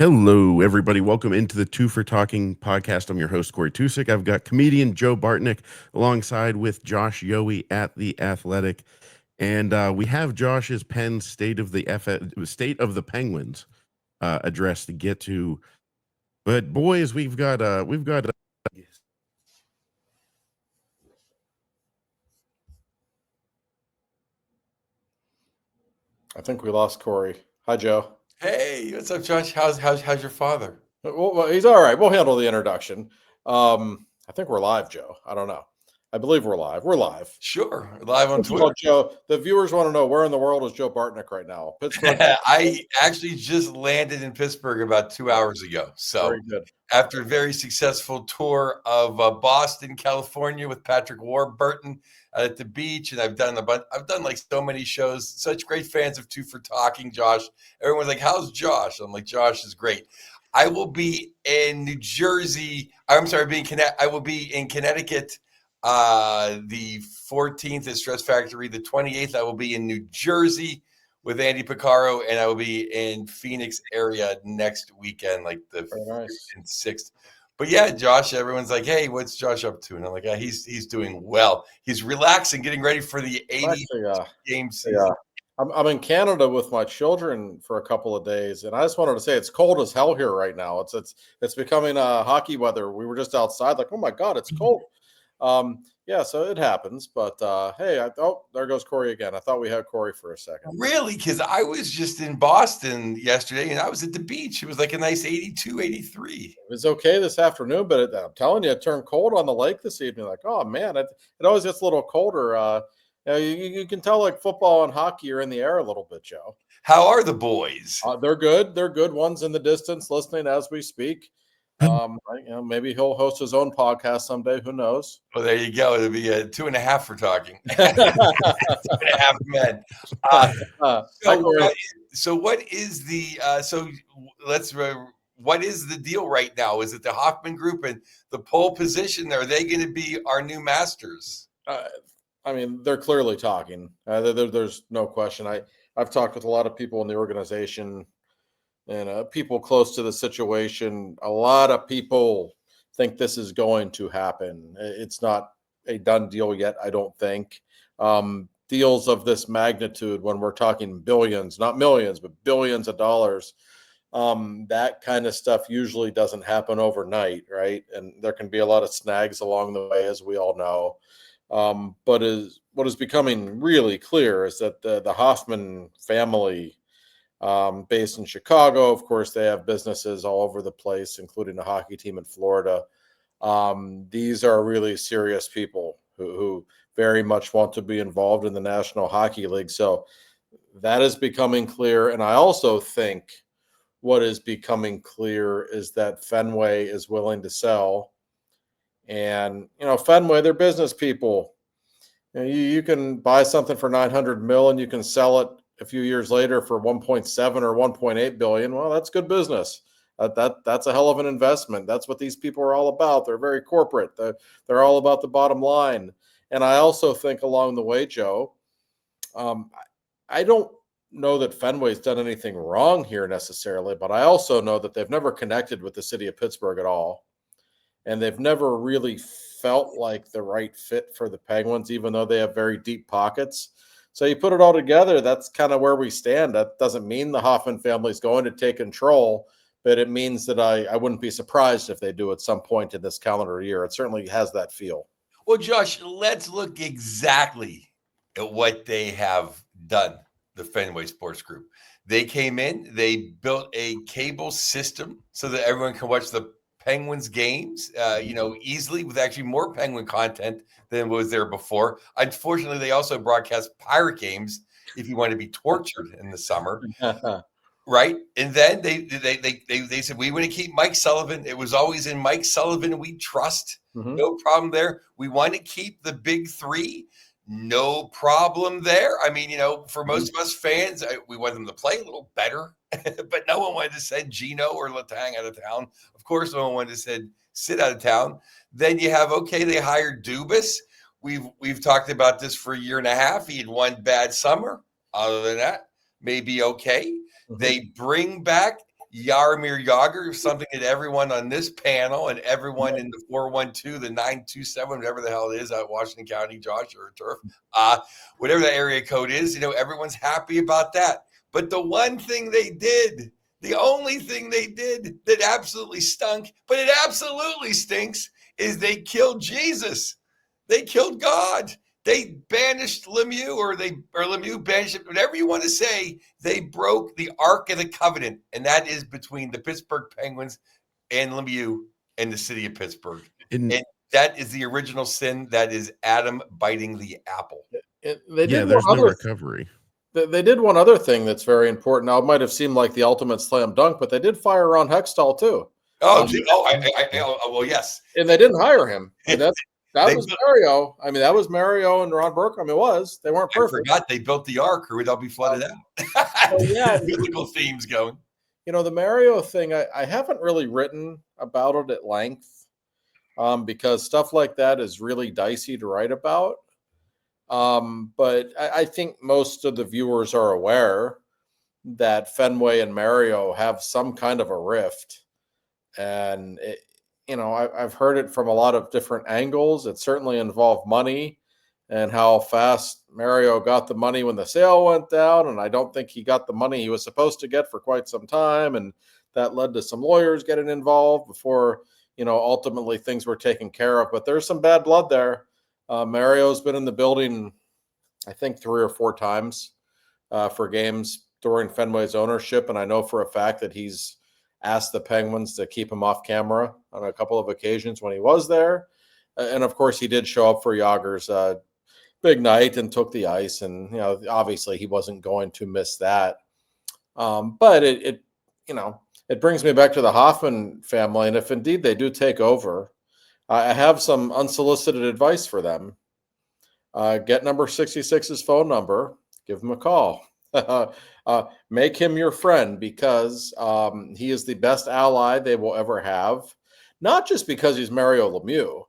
Hello, everybody. Welcome into the Two for Talking podcast. I'm your host, Corey Tusick. I've got comedian Joe Bartnick alongside with Josh Yowie at The Athletic. And we have Josh's Penn State of the Penguins address to get to. But boys, we've got I think we lost Corey. Hi, Joe. Hey, what's up, Josh? How's your father? Well, he's all right. We'll handle the introduction. I think we're live, Joe. I don't know. I believe we're live. We're live. Sure, live on First of all, Twitter. Joe, the viewers want to know where in the world is Joe Bartnick right now? Pittsburgh. I actually just landed in Pittsburgh about 2 hours ago. So Very good. after a very successful tour of Boston, California with Patrick Warburton at the beach, and I've done like so many shows. Such great fans of Two for Talking, Josh. Everyone's like, "How's Josh?" I'm like, "Josh is great." I will be in New Jersey. I'm sorry, I will be in Connecticut. The 14th is Stress Factory. The 28th, I will be in New Jersey with Andy Picaro, and I will be in Phoenix area next weekend, like the 5th and 6th. But yeah, Josh, everyone's like, "Hey, what's Josh up to?" And I'm like, he's doing well. He's relaxing, getting ready for the 80 game season. Yeah. I'm in Canada with my children for a couple of days, and I just wanted to say it's cold as hell here right now. It's becoming hockey weather. We were just outside, like, oh my god, it's cold. Yeah, so it happens. But hey, there goes Corey again. I thought we had Corey for a second. Really? Because I was just in Boston yesterday, and I was at the beach. It was like a nice 82, 83. It was okay this afternoon, but I'm telling you, it turned cold on the lake this evening. Like, oh man, it always gets a little colder. You can tell like football and hockey are in the air a little bit, Joe. How are the boys? They're good. They're good. One's in the distance listening as we speak. Maybe he'll host his own podcast someday. Who knows? Well, there you go. It'll be a 2.5 for talking. 2.5 men. So what is the what is the deal right now? Is it the Hoffman Group and the pole position? Are they going to be our new masters? I mean, they're clearly talking. There's no question. I've talked with a lot of people in the organization and people close to the situation. A lot of people think this is going to happen. It's not a done deal yet, I don't think. Deals of this magnitude, when we're talking billions, not millions, but billions of dollars, that kind of stuff usually doesn't happen overnight, right? And there can be a lot of snags along the way, as we all know. But what is becoming really clear is that the Hoffman family, based in Chicago, of course, they have businesses all over the place, including a hockey team in Florida. These are really serious people who very much want to be involved in the National Hockey League. So that is becoming clear. And I also think what is becoming clear is that Fenway is willing to sell. And, Fenway, they're business people. You can buy something for $900 million, you can sell it a few years later for 1.7 or 1.8 billion. Well, that's good business. That's a hell of an investment. That's what these people are all about. They're very corporate. They're all about the bottom line. And I also think along the way, Joe, I don't know that Fenway's done anything wrong here necessarily, but I also know that they've never connected with the city of Pittsburgh at all. And they've never really felt like the right fit for the Penguins, even though they have very deep pockets. So you put it all together, that's kind of where we stand. That doesn't mean the Hoffman family is going to take control, but it means that I wouldn't be surprised if they do at some point in this calendar year. It certainly has that feel. Well, Josh, let's look exactly at what they have done, the Fenway Sports Group. They came in, they built a cable system so that everyone can watch the Penguins games, easily, with actually more Penguin content than was there before. Unfortunately, they also broadcast Pirate games if you want to be tortured in the summer, right? And then they said, we want to keep Mike Sullivan. It was always in Mike Sullivan we trust. Mm-hmm. No problem there. We want to keep the big three. No problem there. I mean, for most of us fans, we want them to play a little better, but no one wanted to send Gino or Letang out of town. Of course, no one wanted to send Sid out of town. Then you have, they hired Dubas. We've talked about this for a year and a half. He had one bad summer. Other than that, maybe okay. Mm-hmm. They bring back Jaromir Jagr, something that everyone on this panel and everyone in the 412, the 927, whatever the hell it is out Washington County, Josh, or Turf, whatever that area code is, everyone's happy about that. But the one thing they did, the only thing they did that absolutely stunk, but it absolutely stinks, is they killed Jesus. They killed God. They banished Lemieux, or Lemieux banished it, whatever you want to say. They broke the Ark of the Covenant, and that is between the Pittsburgh Penguins and Lemieux and the city of Pittsburgh. And that is the original sin. That is Adam biting the apple. There's no recovery. They did one other thing that's very important. Now, it might have seemed like the ultimate slam dunk, but they did fire Ron Hextall too. Well, yes. And they didn't hire him. And that was Mario. I mean, that was Mario and Ron Burkham. It was. They weren't perfect. I forgot they built the Ark, or would all be flooded out. Yeah. Biblical themes going. The Mario thing, I haven't really written about it at length because stuff like that is really dicey to write about. But I think most of the viewers are aware that Fenway and Mario have some kind of a rift. And I've heard it from a lot of different angles. It certainly involved money and how fast Mario got the money when the sale went down. And I don't think he got the money he was supposed to get for quite some time. And that led to some lawyers getting involved before, ultimately things were taken care of. But there's some bad blood there. Mario's been in the building, I think 3 or 4 times for games during Fenway's ownership. And I know for a fact that he's asked the Penguins to keep him off camera on a couple of occasions when he was there. And of course, he did show up for Jagr's big night and took the ice. And, obviously he wasn't going to miss that. But it brings me back to the Hoffman family. And if indeed they do take over, I have some unsolicited advice for them. Get number 66's phone number, give him a call. Make him your friend because he is the best ally they will ever have. Not just because he's Mario Lemieux,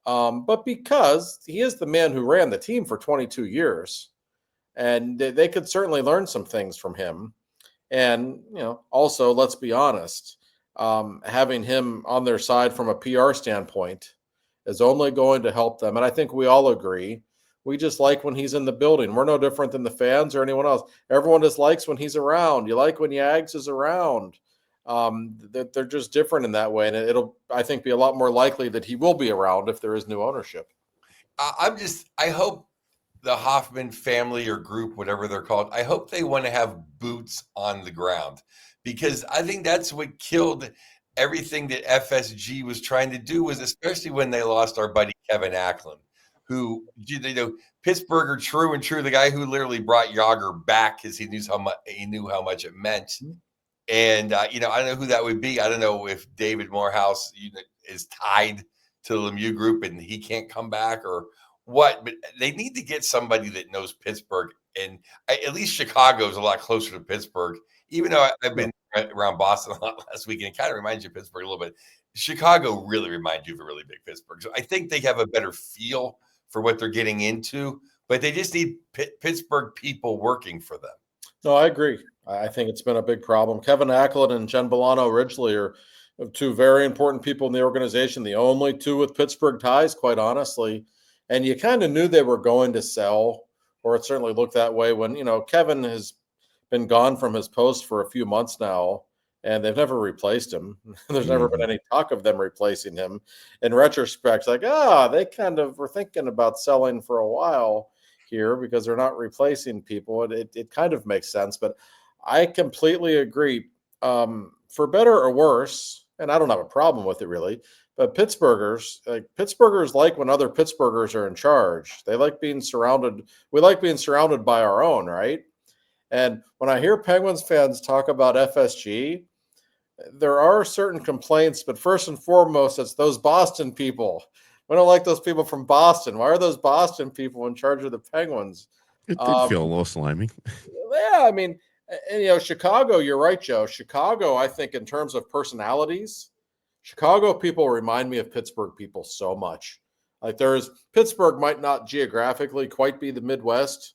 but because he is the man who ran the team for 22 years. And they could certainly learn some things from him. And, also, let's be honest, having him on their side from a PR standpoint is only going to help them. And I think we all agree. We just like when he's in the building. We're no different than the fans or anyone else. Everyone just likes when he's around. You like when Yags is around. They're just different in that way. And it'll, I think, be a lot more likely that he will be around if there is new ownership. I hope the Hoffman family or group, whatever they're called, I hope they want to have boots on the ground, because I think that's what killed everything that FSG was trying to do, was especially when they lost our buddy Kevin Acklin, who, Pittsburgher true and true, the guy who literally brought Jagr back because he knew how much it meant. And I don't know who that would be. I don't know if David Morehouse is tied to the Lemieux group and he can't come back or what. But they need to get somebody that knows Pittsburgh, and at least Chicago is a lot closer to Pittsburgh. Even though I've been around Boston a lot last week, and it kind of reminds you of Pittsburgh a little bit. Chicago really reminds you of a really big Pittsburgh. So I think they have a better feel for what they're getting into, but they just need Pittsburgh people working for them. No, I agree. I think it's been a big problem. Kevin Acklin and Jen Bolano Ridgely are 2 very important people in the organization, the only 2 with Pittsburgh ties, quite honestly. And you kind of knew they were going to sell, or it certainly looked that way when, Kevin has been gone from his post for a few months now, and they've never replaced him. There's never been any talk of them replacing him. In retrospect, they kind of were thinking about selling for a while here because they're not replacing people. It kind of makes sense, but I completely agree. For better or worse, and I don't have a problem with it really, but Pittsburghers like when other Pittsburghers are in charge. They like being surrounded. We like being surrounded by our own, right? And when I hear Penguins fans talk about FSG, there are certain complaints, but first and foremost, it's those Boston people. We don't like those people from Boston. Why are those Boston people in charge of the Penguins? It did feel a little slimy. Yeah, I mean, and, Chicago, you're right, Joe. Chicago, I think in terms of personalities, Chicago people remind me of Pittsburgh people so much. Pittsburgh might not geographically quite be the Midwest,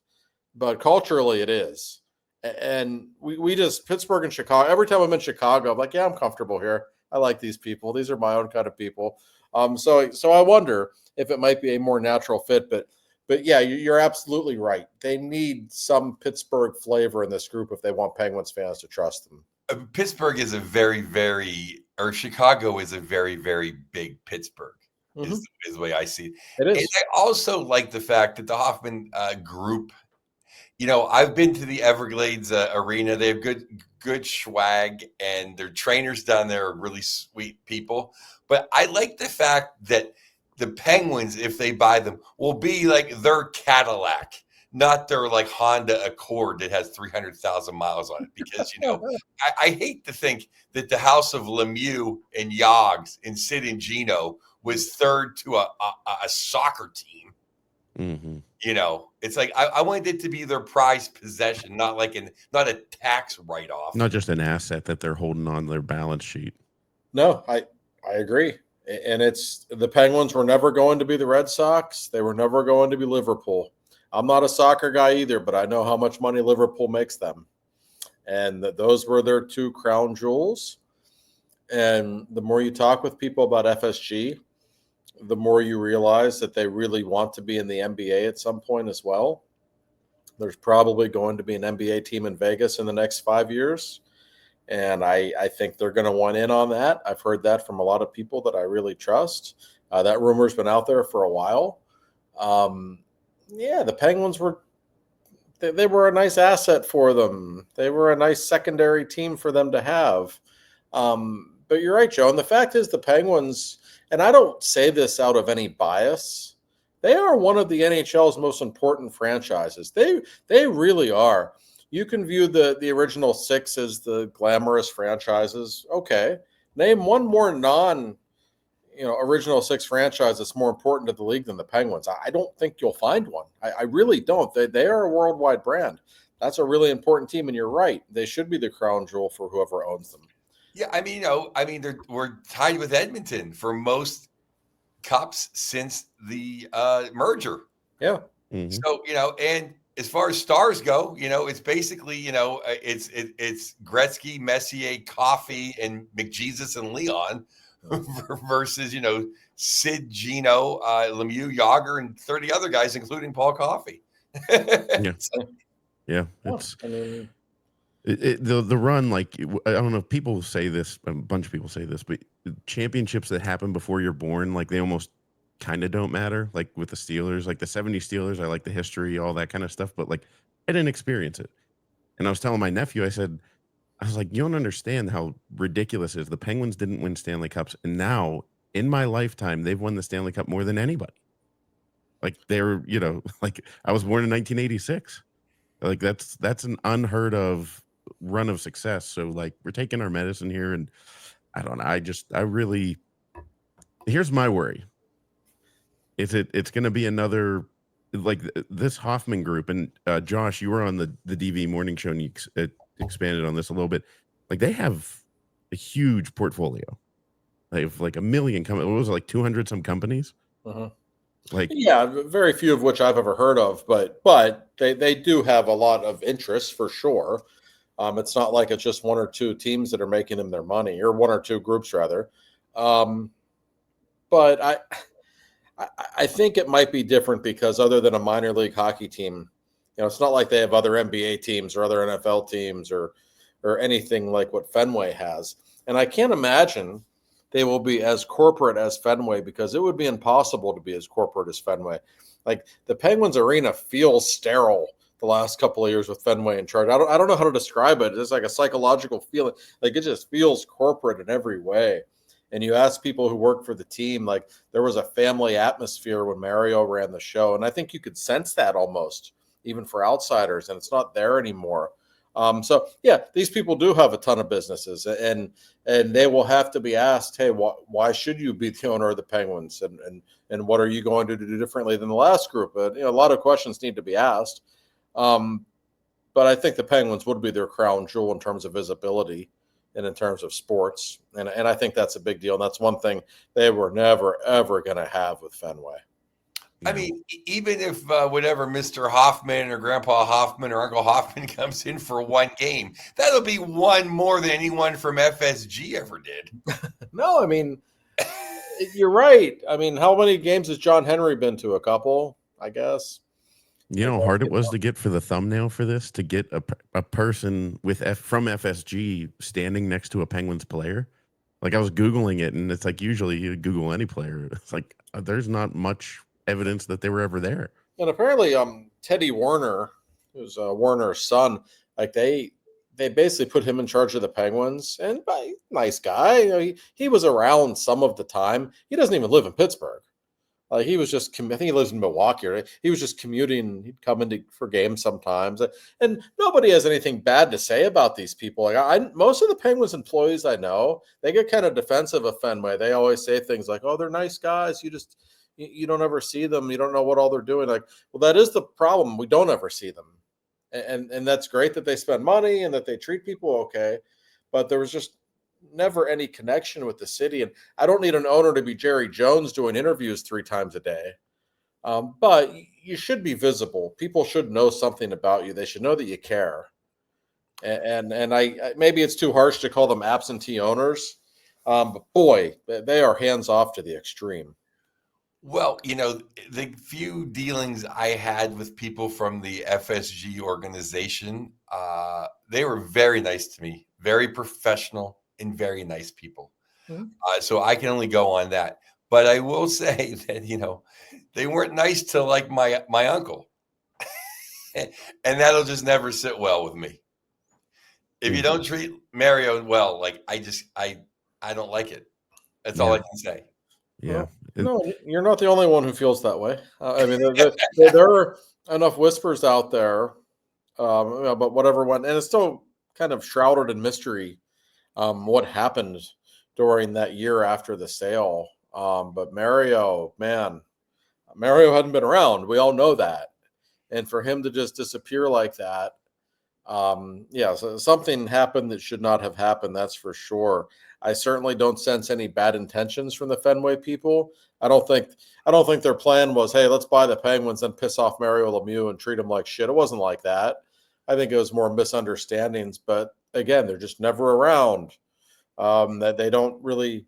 but culturally it is. And we just Pittsburgh and Chicago. Every time I'm in Chicago, I'm like, yeah, I'm comfortable here. I like these people. These are my own kind of people. So I wonder if it might be a more natural fit. But yeah, you're absolutely right. They need some Pittsburgh flavor in this group if they want Penguins fans to trust them. Pittsburgh is a or Chicago is a very, very big Pittsburgh, Mm-hmm. is the way I see it. It And is. I also like the fact that the Hoffman group, I've been to the Everglades arena. They have good swag, and their trainers down there are really sweet people. But I like the fact that the Penguins, if they buy them, will be like their Cadillac, not their like Honda Accord that has 300,000 miles on it. Because I hate to think that the house of Lemieux and Yogs and Sid and Gino was third to a soccer team. Mm-hmm. It's like I wanted it to be their prized possession, not a tax write-off. Not just an asset that they're holding on their balance sheet. No, I agree. And it's the Penguins were never going to be the Red Sox. They were never going to be Liverpool. I'm not a soccer guy either, but I know how much money Liverpool makes them. And those were their two crown jewels. And the more you talk with people about FSG, the more you realize that they really want to be in the NBA at some point as well. There's probably going to be an NBA team in Vegas in the next 5 years. And I think they're going to want in on that. I've heard that from a lot of people that I really trust. That rumor's been out there for a while. The Penguins they were a nice asset for them. They were a nice secondary team for them to have. But you're right, Joe. And the fact is the Penguins, and I don't say this out of any bias, they are one of the NHL's most important franchises. They really are. You can view the original six as the glamorous franchises. Okay. Name one more original six franchise that's more important to the league than the Penguins. I don't think you'll find one. I really don't. They are a worldwide brand. That's a really important team, and you're right. They should be the crown jewel for whoever owns them. Yeah, we're tied with Edmonton for most cups since the merger. Yeah. Mm-hmm. So, and as far as stars go, it's basically, it's Gretzky, Messier, Coffey, and McJesus and Leon versus, Sid, Gino, Lemieux, Yager, and 30 other guys, including Paul Coffey. Yeah. It's the run, like, I don't know if people say this, a bunch of people say this, but championships that happen before you're born, like they almost kind of don't matter. Like with the Steelers, like the 70s Steelers, I like the history, all that kind of stuff, but like I didn't experience it. And I was telling my nephew, I was like, you don't understand how ridiculous it is. The Penguins didn't win Stanley Cups, and now in my lifetime, they've won the Stanley Cup more than anybody. Like they're, like I was born in 1986. Like that's an unheard of run of success. So like we're taking our medicine here, and I don't know. Here's my worry. It's going to be another like this Hoffman group, and Josh, you were on the DV morning show and you expanded on this a little bit. Like they have a huge portfolio. They have like a million what was it, like 200 some companies? Uh-huh. Like, yeah, very few of which I've ever heard of, but they do have a lot of interest for sure. It's not like it's just one or two teams that are making them their money, or one or two groups rather. But I think it might be different because other than a minor league hockey team, it's not like they have other NBA teams or other NFL teams or anything like what Fenway has. And I can't imagine they will be as corporate as Fenway, because it would be impossible to be as corporate as Fenway. Like the Penguins arena feels sterile the last couple of years with Fenway in charge. I don't know how to describe it. It's like a psychological feeling. Like it just feels corporate in every way. And you ask people who work for the team, like there was a family atmosphere when Mario ran the show. And I think you could sense that almost even for outsiders, and it's not there anymore. So yeah, these people do have a ton of businesses, and they will have to be asked, hey, why should you be the owner of the Penguins, and what are you going to do differently than the last group? But a lot of questions need to be asked. But I think the Penguins would be their crown jewel in terms of visibility and in terms of sports, and I think that's a big deal. And that's one thing they were never ever going to have with Fenway. I mean, even if whatever Mr. Hoffman or Grandpa Hoffman or Uncle Hoffman comes in for one game, that'll be one more than anyone from FSG ever did. No, I mean, you're right. I mean, how many games has John Henry been to? A couple, I guess. You know how hard it was to get for the thumbnail for this, to get a person from FSG standing next to a Penguins player. Like I was Googling it, and it's like usually you Google any player. It's like there's not much evidence that they were ever there. And apparently, Teddy Warner, who's Warner's son, like they basically put him in charge of the Penguins, and nice guy. You know, he was around some of the time. He doesn't even live in Pittsburgh. Like he was just, I think he lives in Milwaukee. Right? He was just commuting. He'd come into for games sometimes, and nobody has anything bad to say about these people. Like most of the Penguins employees I know, they get kind of defensive of Fenway. They always say things like, "Oh, they're nice guys. You don't ever see them. You don't know what all they're doing." Like, well, that is the problem. We don't ever see them, and that's great that they spend money and that they treat people okay, but there was just never any connection with the city. And I don't need an owner to be Jerry Jones doing interviews 3 times a day. But you should be visible. People should know something about you. They should know that you care. And I maybe it's too harsh to call them absentee owners, but boy, they are hands off to the extreme. Well, the few dealings I had with people from the FSG organization, they were very nice to me, very professional and very nice people. Mm-hmm. So I can only go on that. But I will say that, they weren't nice to like my uncle. And that'll just never sit well with me. If you don't treat Mario well, like I don't like it. That's all I can say. Yeah. Well, no, you're not the only one who feels that way. I mean, there are enough whispers out there, but whatever went, and it's still kind of shrouded in mystery what happened during that year after the sale. But Mario hadn't been around. We all know that. And for him to just disappear like that, so something happened that should not have happened. That's for sure. I certainly don't sense any bad intentions from the Fenway people. I don't think their plan was, hey, let's buy the Penguins and piss off Mario Lemieux and treat him like shit. It wasn't like that. I think it was more misunderstandings. But again, they're just never around. That they don't really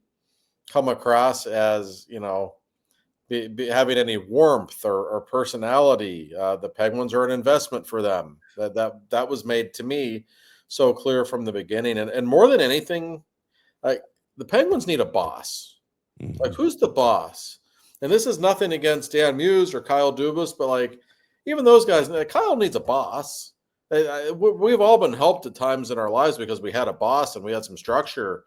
come across as having any warmth or personality. The Penguins are an investment for them. That was made to me so clear from the beginning. And more than anything, like the Penguins need a boss. Mm-hmm. Like who's the boss? And this is nothing against Dan Muse or Kyle Dubas, but like even those guys, Kyle needs a boss. We've all been helped at times in our lives because we had a boss and we had some structure.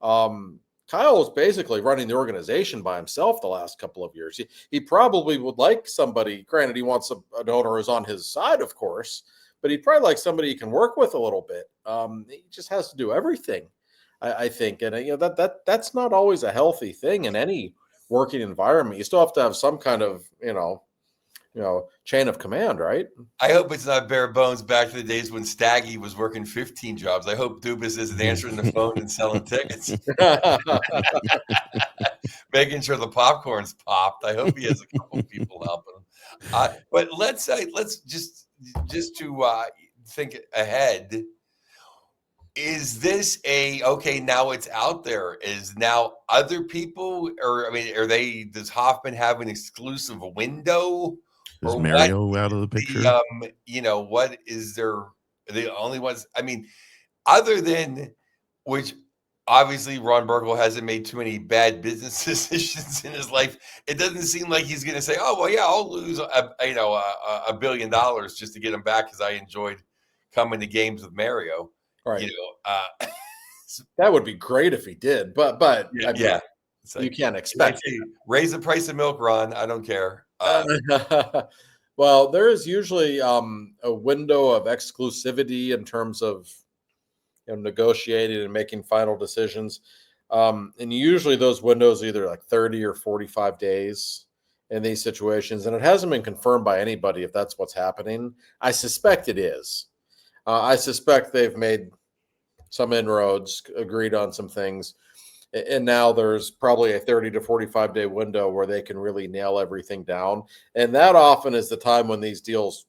Kyle is basically running the organization by himself the last couple of years. He probably would like somebody, granted he wants an owner who's on his side, of course, but he'd probably like somebody he can work with a little bit. He just has to do everything, I think. And that's not always a healthy thing in any working environment. You still have to have some kind of, chain of command, right? I hope it's not bare bones back to the days when Staggy was working 15 jobs. I hope Dubas isn't answering the phone and selling tickets. Making sure the popcorn's popped. I hope he has a couple people helping him. But let's just to think ahead. Is this okay? Now it's out there. Is now other people, or does Hoffman have an exclusive window? Is Mario out of the picture? What is there? The only ones. I mean, other than which, obviously, Ron Burkle hasn't made too many bad business decisions in his life. It doesn't seem like he's going to say, "Oh, well, yeah, I'll lose $1 billion just to get him back because I enjoyed coming to games with Mario." Right. That would be great if he did, but yeah, you can't expect raise the price of milk, Ron. I don't care. Well, there is usually a window of exclusivity in terms of negotiating and making final decisions, and usually those windows are either like 30 or 45 days in these situations, and it hasn't been confirmed by anybody if that's what's happening. I suspect it is. I suspect they've made some inroads, agreed on some things. And now there's probably a 30 to 45-day window where they can really nail everything down. And that often is the time when these deals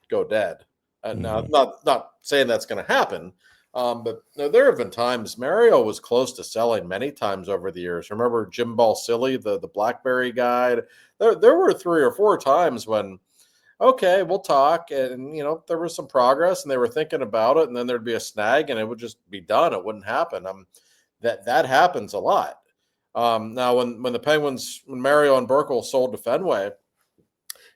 go dead. Now, Mhm. not saying that's going to happen, but no, there have been times Mario was close to selling many times over the years. Remember Jim Ball Silly, the BlackBerry guy? There were 3 or 4 times when, okay, we'll talk, and there was some progress, and they were thinking about it, and then there'd be a snag, and it would just be done. It wouldn't happen. That happens a lot. Now, when the Penguins, when Mario and Burkle sold to Fenway,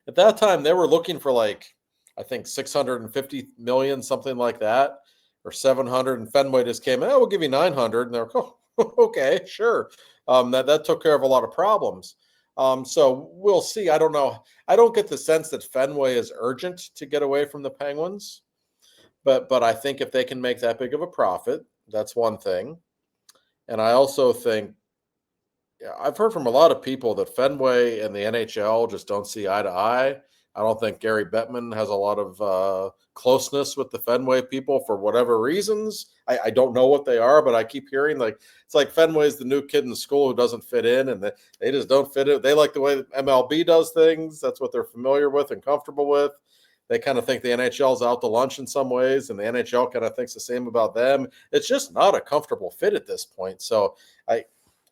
at that time they were looking for like, I think 650 million, something like that, or 700, and Fenway just came in, oh, we'll give you 900, and they're like, oh, okay, sure. That took care of a lot of problems. So we'll see. I don't know. I don't get the sense that Fenway is urgent to get away from the Penguins, but I think if they can make that big of a profit, that's one thing. And I also think, yeah, I've heard from a lot of people that Fenway and the NHL just don't see eye to eye. I don't think Gary Bettman has a lot of closeness with the Fenway people for whatever reasons. I don't know what they are, but I keep hearing like it's like Fenway's the new kid in school who doesn't fit in, and they just don't fit in. They like the way that MLB does things. That's what they're familiar with and comfortable with. They kind of think the NHL's out to lunch in some ways, and the NHL kind of thinks the same about them. It's just not a comfortable fit at this point. So I,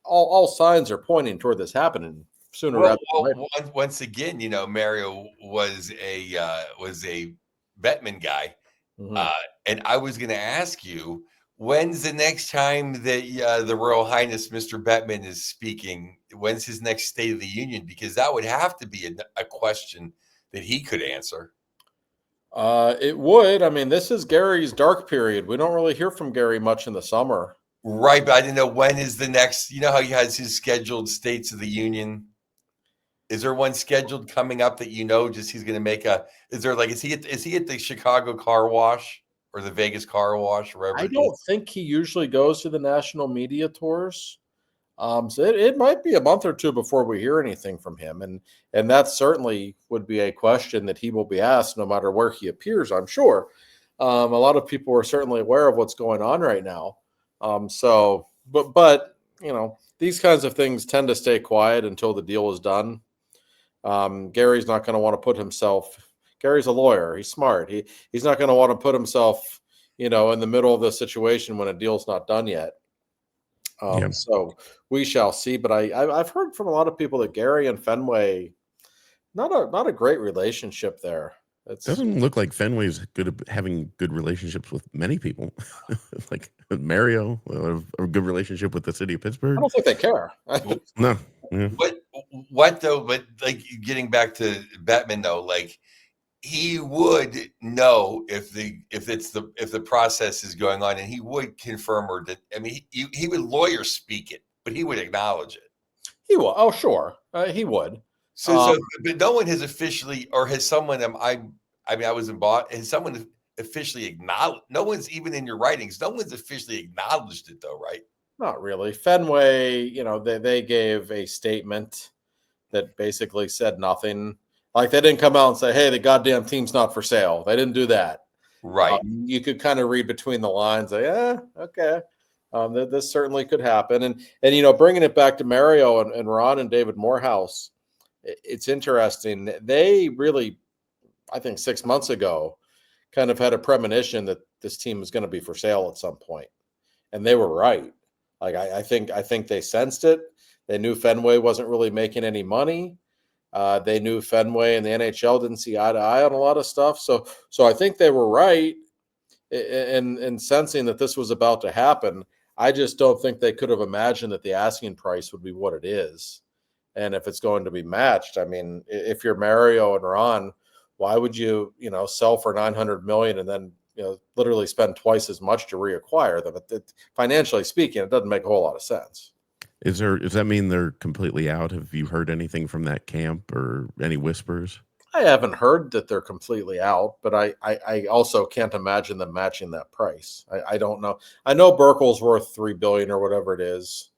all signs are pointing toward this happening sooner Well, rather than later. once again, Mario was a Bettman guy, Mhm. uh, and I was going to ask you, when's the next time that the Royal Highness Mr. Bettman is speaking? When's his next State of the Union? Because that would have to be a question that he could answer. It would. I mean, this is Gary's dark period. We don't really hear from Gary much in the summer. Right, but I didn't know when is the next. You know how he has his scheduled States of the Union. Is there one scheduled coming up that just he's going to make a? Is there like is he at the Chicago Car Wash or the Vegas Car Wash, wherever I it is? don't think he usually goes to the national media tours. So it might be a month or two before we hear anything from him, and that certainly would be a question that he will be asked no matter where he appears. I'm sure. A lot of people are certainly aware of what's going on right now. So, but these kinds of things tend to stay quiet until the deal is done. Gary's not going to want to put himself. Gary's a lawyer. He's smart. He's not going to want to put himself, in the middle of the situation when a deal's not done yet. Yeah. So we shall see. But I've heard from a lot of people that Gary and Fenway, not a great relationship there. It's Doesn't look like Fenway's good at having good relationships with many people. Like Mario, a good relationship with the city of I Pittsburgh. don't think they care. No. Yeah. What though? But like getting back to Batman though, like he would know if the process is going on, and he would confirm or I mean, he would lawyer speak it, but he would acknowledge it. He will. Oh, sure, he would. So, but no one has officially, or has someone? I mean, I was in bought. Has someone officially acknowledged? No one's even in your writings. No one's officially acknowledged it, though, right? Not really. Fenway, they gave a statement that basically said nothing. Like they didn't come out and say, "Hey, the goddamn team's not for sale." They didn't do that. Right. You could kind of read between the lines. Like, yeah, okay, this certainly could happen. And bringing it back to Mario and Ron and David Morehouse, it's interesting. They really, I think 6 months ago, kind of had a premonition that this team was going to be for sale at some point, and they were right. Like I think they sensed it. They knew Fenway wasn't really making any money. They knew Fenway and the NHL didn't see eye to eye on a lot of stuff. So I think they were right in sensing that this was about to happen. I just don't think they could have imagined that the asking price would be what it is. And if it's going to be matched, I mean, if you're Mario and Ron, why would you, sell for 900 million and then, literally spend twice as much to reacquire them? Financially speaking, it doesn't make a whole lot of sense. Does that mean they're completely out? Have you heard anything from that camp or any whispers? I haven't heard that they're completely out, but I also can't imagine them matching that price. I don't know. I know Burkle's worth $3 billion or whatever it is,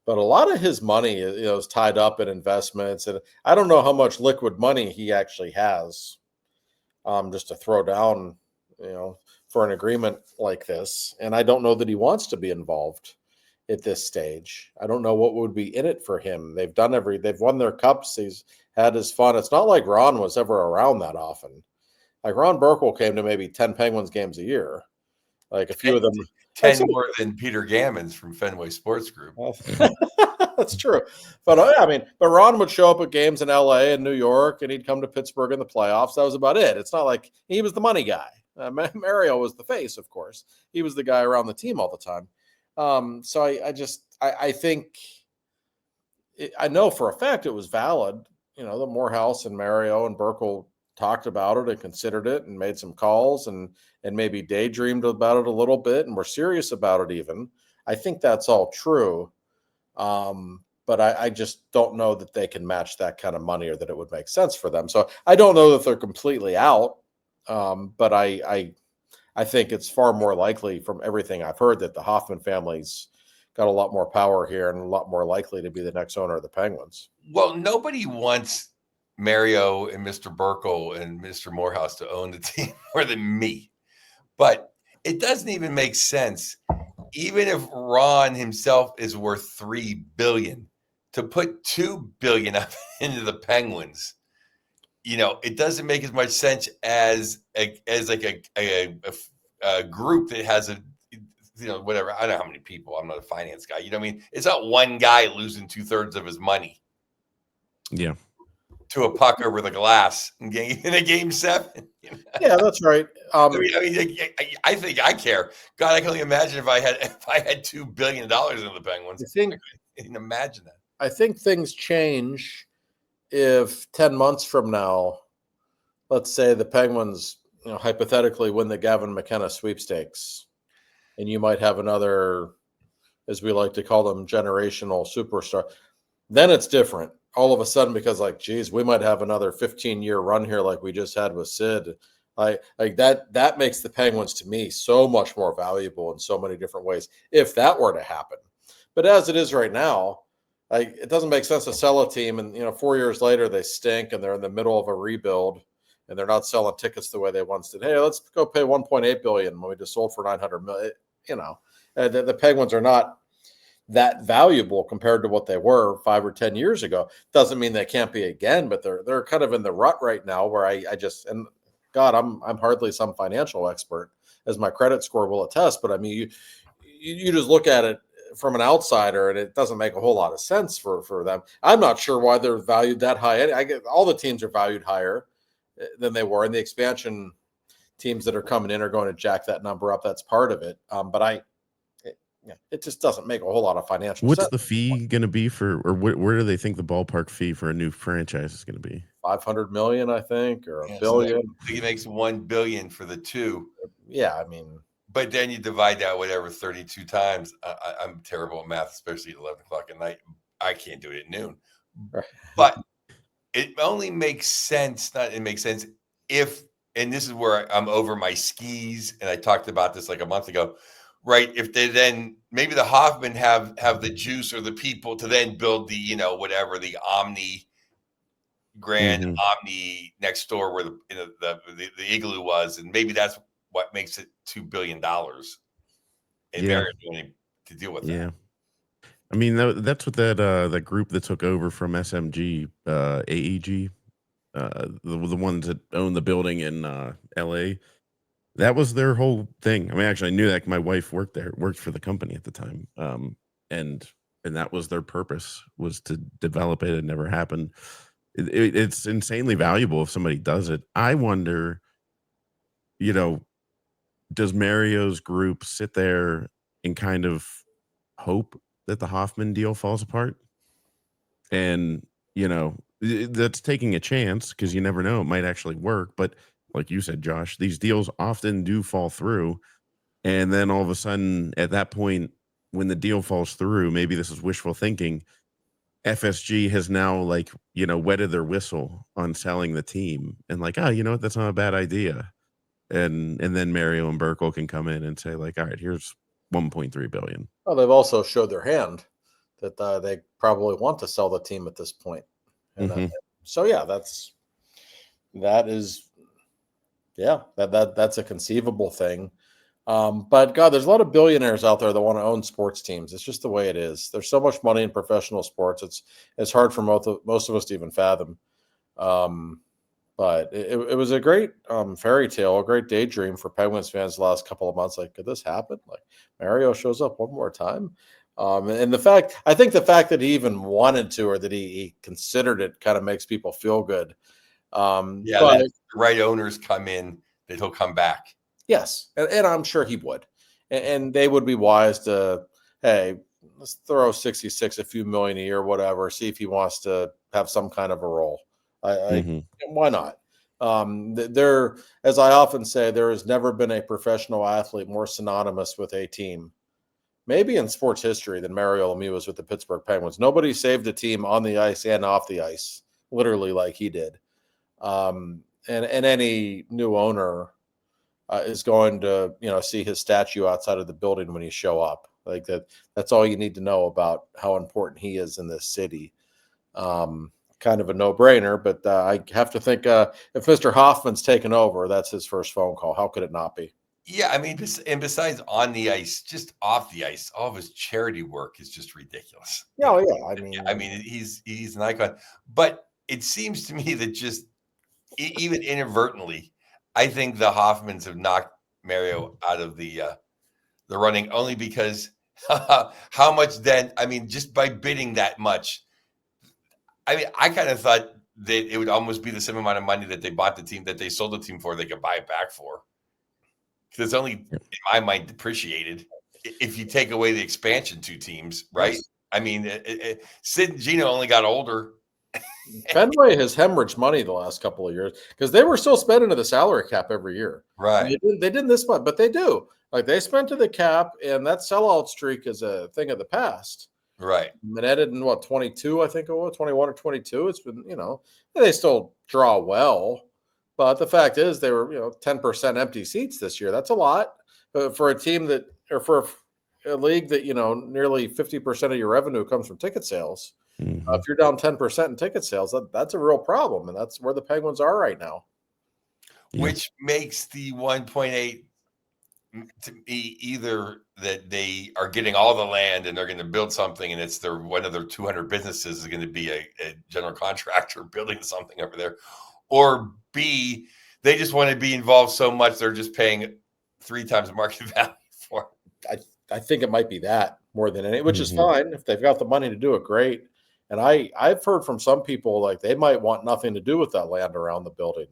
but a lot of his money is tied up in investments, and I don't know how much liquid money he actually has, just to throw down, for an agreement like this. And I don't know that he wants to be involved at this stage. I don't know what would be in it for him. They've won their cups. He's had his fun. It's not like Ron was ever around that often. Like Ron Burkle came to maybe 10 Penguins games a year. Like a few of them. 10 more than Peter Gammons from Fenway Sports Group. That's true. But but Ron would show up at games in LA and New York, and he'd come to Pittsburgh in the playoffs. That was about it. It's not like he was the money guy. Mario was the face, of course. He was the guy around the team all the time. So I think I know for a fact it was valid. You know, the Morehouse and Mario and Burkle talked about it and considered it and made some calls and maybe daydreamed about it a little bit and were serious about it even. I think that's all true. But I just don't know that they can match that kind of money or that it would make sense for them. So I don't know that they're completely out. But I think it's far more likely from everything I've heard that the Hoffman family's got a lot more power here and a lot more likely to be the next owner of the Penguins. Well, nobody wants Mario and Mr. Burkle and Mr. Morehouse to own the team more than me. But it doesn't even make sense. Even if Ron himself is worth $3 billion, to put $2 billion up into the Penguins, you know, it doesn't make as much sense as like a group that has whatever. I don't know how many people. I'm not a finance guy. You know what I mean? It's not one guy losing 2/3 of his money. Yeah. To a puck over the glass in a game 7. You know? Yeah, that's right. I think I care. God, I can only imagine if I had $2 billion in the Penguins. I can imagine that. I think things change if 10 months from now, let's say the Penguins, hypothetically win the Gavin McKenna sweepstakes, and you might have another, as we like to call them, generational superstar. Then it's different. All of a sudden, because geez, we might have another 15-year run here like we just had with Sid. That makes the Penguins to me so much more valuable in so many different ways if that were to happen. But as it is right now, it doesn't make sense to sell a team and 4 years later they stink and they're in the middle of a rebuild and they're not selling tickets the way they once did. Hey, let's go pay $1.8 billion when we just sold for $900 million. The Penguins are not that valuable compared to what they were 5 or 10 years ago. Doesn't mean they can't be again, but they're kind of in the rut right now where I'm hardly some financial expert, as my credit score will attest. But I mean, you just look at it from an outsider, and it doesn't make a whole lot of sense for them. I'm not sure why they're valued that high. I get all the teams are valued higher than they were, and the expansion teams that are coming in are going to jack that number up. That's part of it. But it just doesn't make a whole lot of financial sense. What's the fee going to be where do they think the ballpark fee for a new franchise is going to be? $500 million, I think, or $1 billion. So he makes $1 billion for the two. Yeah, I mean, but then you divide that 32 times. I'm terrible at math, especially at 11 o'clock at night. I can't do it at noon. Right. But it only makes sense. It makes sense if, and this is where I'm over my skis, and I talked about this like a month ago. Right. If they then maybe the Hoffman have the juice or the people to then build the, whatever the Omni Omni next door where the igloo was. And maybe that's what makes it $2 billion. And Mario's willing to deal with that. Yeah. I mean, that's what that group that took over from SMG, AEG, the ones that own the building in LA. That was their whole thing. I mean, actually, I knew that my wife worked for the company at the time. And that was their purpose, was to develop it. It never happened. It's insanely valuable if somebody does it. I wonder, does Mario's group sit there and kind of hope that the Hoffman deal falls apart? And, that's taking a chance because you never know. It might actually work. But like you said, Josh, these deals often do fall through. And then all of a sudden, at that point, when the deal falls through, maybe this is wishful thinking, FSG has now wetted their whistle on selling the team and that's not a bad idea. And then Mario and Burkle can come in and say all right, here's $1.3 billion. Well, they've also showed their hand that they probably want to sell the team at this point. And so, yeah, that's a conceivable thing. But God, there's a lot of billionaires out there that want to own sports teams. It's just the way it is. There's so much money in professional sports. It's hard for most of us to even fathom. Um, but it was a great fairy tale, a great daydream for Penguins fans the last couple of months. Like, could this happen? Like, Mario shows up one more time. And I think the fact that he even wanted to, or that he considered it, kind of makes people feel good. Yeah, But that the right owners come in, that he'll come back. yes, and I'm sure he would, and they would be wise to, hey, let's throw 66 a few million a year, whatever. See if he wants to have some kind of a role. Mhm. Why not? There, as I often say, there has never been a professional athlete more synonymous with a team, maybe in sports history, than Mario Lemieux was with the Pittsburgh Penguins. Nobody saved a team on the ice and off the ice, literally, like he did. And any new owner is going to, see his statue outside of the building when you show up. Like that. That's all you need to know about how important he is in this city. Kind of a no-brainer, but I have to think, if Mr. Hoffman's taken over, that's his first phone call. How could it not be? Yeah, I mean, and besides on the ice, just off the ice, all of his charity work is just ridiculous. Yeah, yeah. I mean, he's an icon. But it seems to me that just even inadvertently, I think the Hoffmans have knocked Mario out of the running, only because how much then? I mean, just by bidding that much. I mean, I kind of thought that it would almost be the same amount of money that they bought the team, that they sold the team for, they could buy it back for. Because it's only, in my mind, depreciated if you take away the expansion 2 teams, right? Yes. I mean, Sid and Gino only got older. Fenway has hemorrhaged money the last couple of years because they were still spending to the salary cap every year. Right. They didn't this much, but they do. Like, they spent to the cap, and that sellout streak is a thing of the past. Right. Been ended in 22, I think it was 21 or 22. It's been, they still draw well, but the fact is they were, 10% empty seats this year. That's a lot for a team that, or for a league that, nearly 50% of your revenue comes from ticket sales. Mhm. If you're down 10% in ticket sales, that's a real problem, and that's where the Penguins are right now. Yeah. Which makes the 1.8 to me either that they are getting all the land and they're going to build something, and it's one of their 200 businesses is going to be a general contractor building something over there, or B, they just want to be involved so much they're just paying 3 times market value for it. I think it might be that more than any, which is Mhm. fine if they've got the money to do it. Great. And I've heard from some people, like, they might want nothing to do with that land around the building.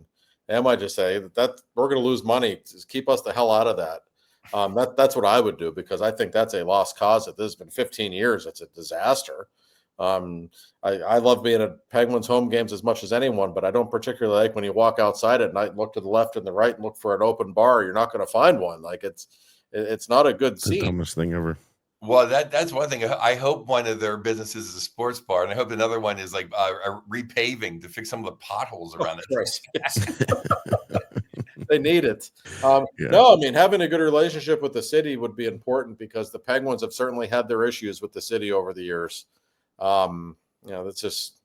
They might just say that we're going to lose money. Just keep us the hell out of that. That's what I would do, because I think that's a lost cause. This has been 15 years. It's a disaster. I love being at Penguins home games as much as anyone, but I don't particularly like when you walk outside at night and look to the left and the right and look for an open bar. You're not going to find one. Like, it's not a good The scene. dumbest thing ever. Well, that's one thing. I hope one of their businesses is a sports bar, and I hope another one is like repaving to fix some of the potholes around it. Christ, yes. They need it. Yeah. No, I mean, having a good relationship with the city would be important, because the Penguins have certainly had their issues with the city over the years. That's just,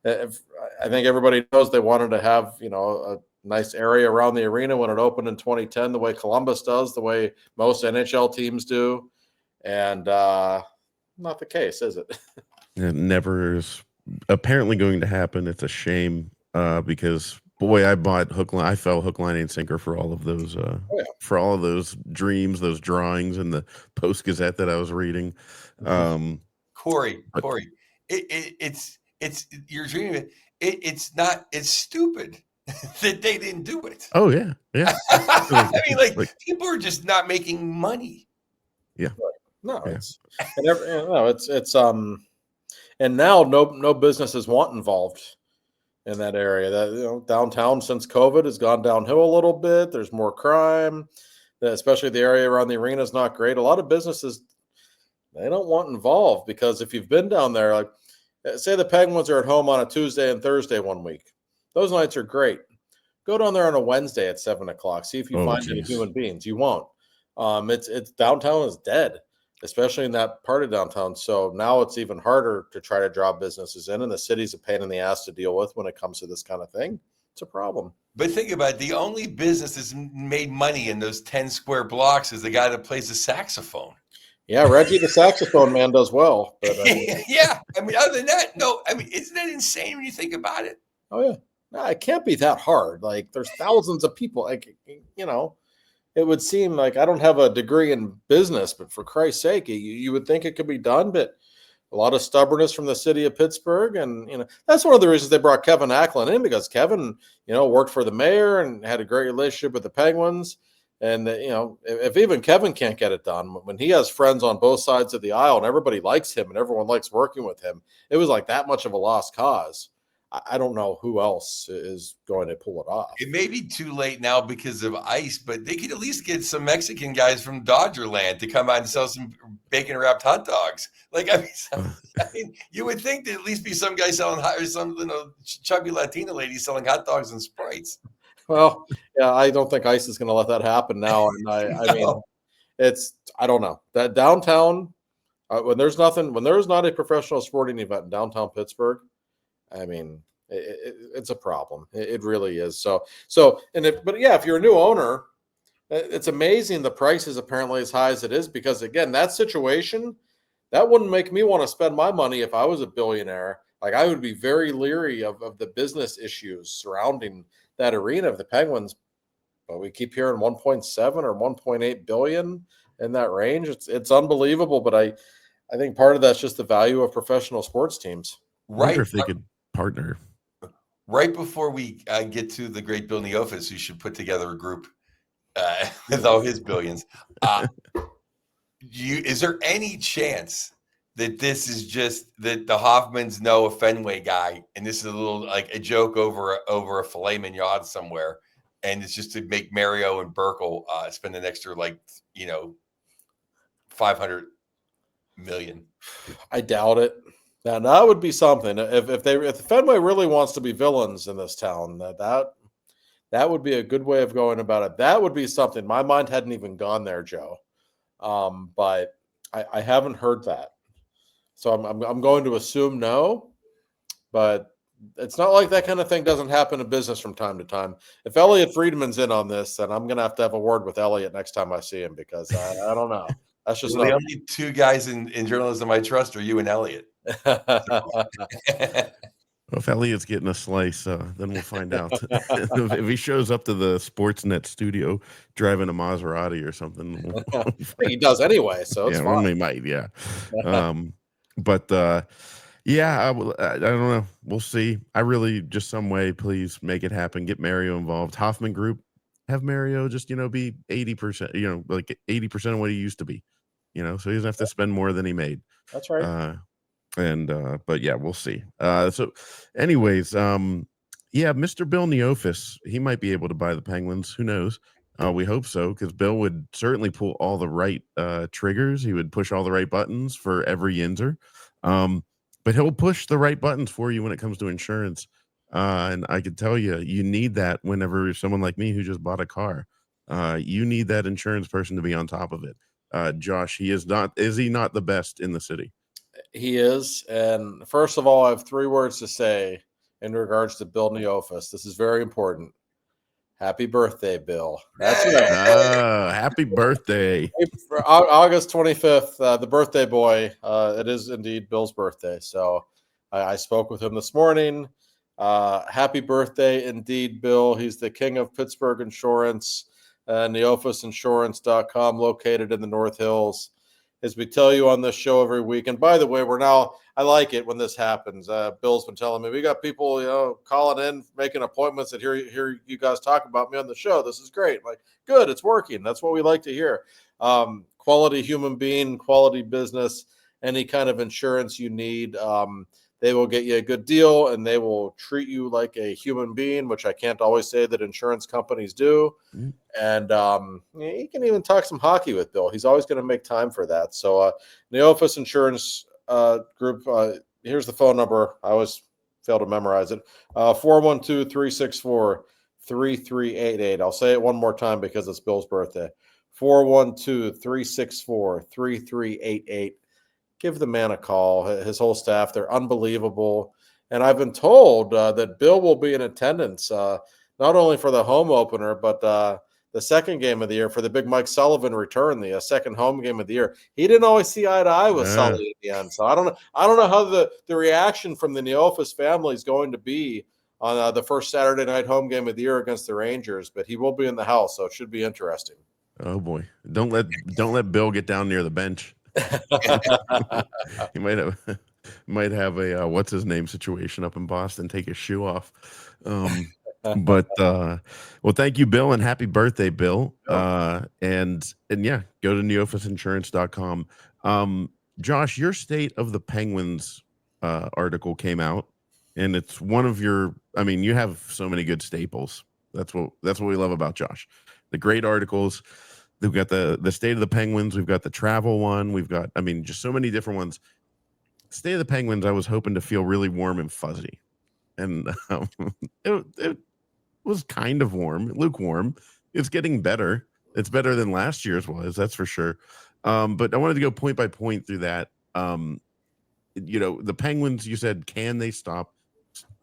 I think everybody knows they wanted to have, a nice area around the arena when it opened in 2010, the way Columbus does, the way most NHL teams do. And not the case, is it? It never is apparently going to happen. It's a shame, because boy, I fell hook, line, and sinker for all of those yeah. for all of those dreams, those drawings in the Post Gazette that I was reading. Corey, But- it's you're dreaming it. It's stupid that they didn't do it. Oh yeah, yeah. I mean, Like- people are just not making money. No, Yeah. it's and now no businesses want involved in that area. That, downtown, since COVID, has gone downhill a little bit. There's more crime, especially the area around the arena is not great. A lot of businesses, they don't want involved, because if you've been down there, like, say the Penguins are at home on a Tuesday and Thursday one week, those nights are great. Go down there on a Wednesday at 7:00. See if you find any geez. human beings. You won't. It's downtown is dead, especially in that part of downtown. So now it's even harder to try to draw businesses in, and the city's a pain in the ass to deal with when it comes to this kind of thing. It's a problem. But think about it. The only business that's made money in those 10 square blocks is the guy that plays the saxophone. Yeah, Reggie the saxophone man does well. But yeah. I mean, other than that, no. I mean, isn't that insane when you think about it? oh yeah, no, it can't be that hard. Like there's thousands of people. Like it would seem like I don't have a degree in business, but for Christ's sake, you would think it could be done. But a lot of stubbornness from the city of Pittsburgh, and that's one of the reasons they brought Kevin Acklin in, because Kevin, worked for the mayor and had a great relationship with the Penguins. And if even Kevin can't get it done, when he has friends on both sides of the aisle and everybody likes him and everyone likes working with him, it was like that much of a lost cause. I don't know who else is going to pull it off. It may be too late now because of ice, but they could at least get some Mexican guys from Dodgerland to come out and sell some bacon wrapped hot dogs. Like, I mean, you would think there'd at least be some guy selling or some chubby Latina lady selling hot dogs and Sprites. Well, yeah, I don't think ice is going to let that happen now. And I mean, I don't know that downtown when there's not a professional sporting event in downtown Pittsburgh. I mean, it's a problem. It really is. But yeah, if you're a new owner, it's amazing the price is apparently as high as it is, because again, that situation, that wouldn't make me want to spend my money if I was a billionaire. Like I would be very leery of the business issues surrounding that arena of the Penguins. But we keep hearing 1.7 or 1.8 billion in that range. It's unbelievable. But I think part of that's just the value of professional sports teams. Right. I wonder if they could partner. Right before we get to the great Bill Neofus, who should put together a group with all his billions. Is there any chance that this is just that the Hoffmans know a Fenway guy, and this is a little like a joke over a filet mignon somewhere, and it's just to make Mario and Burkle spend an extra $500 million? I doubt it. Now that would be something. If the Fenway really wants to be villains in this town, that would be a good way of going about it. That would be something. My mind hadn't even gone there, Joe. But I haven't heard that, so I'm going to assume no. But it's not like that kind of thing doesn't happen in business from time to time. If Elliot Friedman's in on this, then I'm going to have a word with Elliot next time I see him, because I don't know. That's just the only two guys in journalism I trust are you and Elliot. Well, if Elliot's getting a slice, then we'll find out. If he shows up to the Sportsnet studio driving a Maserati or something, he does anyway. So it's fine. He might, yeah. Yeah, I don't know. We'll see. I really just some way, please make it happen. Get Mario involved. Hoffman Group, have Mario just be 80%, like 80% of what he used to be. So he doesn't have to spend more than he made. That's right. But yeah, we'll see. So anyways, Mr. Bill Neofus, he might be able to buy the Penguins. Who knows? We hope so, because Bill would certainly pull all the right triggers. He would push all the right buttons for every Yinzer. But he'll push the right buttons for you when it comes to insurance. And I can tell you need that whenever someone like me who just bought a car, you need that insurance person to be on top of it. Josh, is he not the best in the city? He is. And first of all, I have 3 words to say in regards to Bill Neofus. This is very important. Happy birthday, Bill. That's right. Happy birthday. August 25th, the birthday boy. It is indeed Bill's birthday. So I spoke with him this morning. Happy birthday indeed, Bill. He's the king of Pittsburgh insurance. Neofusinsurance.com, located in the North Hills. As we tell you on this show every week. And by the way, I like it when this happens. Bill's been telling me, we got people, calling in, making appointments that hear you guys talk about me on the show. This is great. Like, good, it's working. That's what we like to hear. Quality human being, quality business, any kind of insurance you need. They will get you a good deal, and they will treat you like a human being, which I can't always say that insurance companies do. Mm. And you can even talk some hockey with Bill. He's always going to make time for that. So Neofus Insurance Group, here's the phone number. I always fail to memorize it. 412-364-3388. I'll say it one more time because it's Bill's birthday. 412-364-3388. Give the man a call. His whole staff, they're unbelievable. And I've been told that Bill will be in attendance, not only for the home opener, but the second game of the year for the big Mike Sullivan return, the second home game of the year. He didn't always see eye to eye with Uh, Sully at the end. So I don't know. I don't know how the reaction from the Neofus family is going to be on the first Saturday night home game of the year against the Rangers, but he will be in the house, so it should be interesting. oh boy, don't let Bill get down near the bench. He might have a what's his name situation up in Boston. Take his shoe off. But well, thank you, Bill, and happy birthday, Bill. And yeah, go to neofisinsurance.com. Josh, your State of the Penguins article came out, and it's one of your. I mean, you have so many good staples. That's what we love about Josh. The great articles. We've got the State of the Penguins. We've got the travel one. We've got, I mean, just so many different ones. State of the Penguins, I was hoping to feel really warm and fuzzy. And it was kind of warm, lukewarm. It's getting better. It's better than last year's was, that's for sure. But I wanted to go point by point through that. The Penguins, you said, can they stop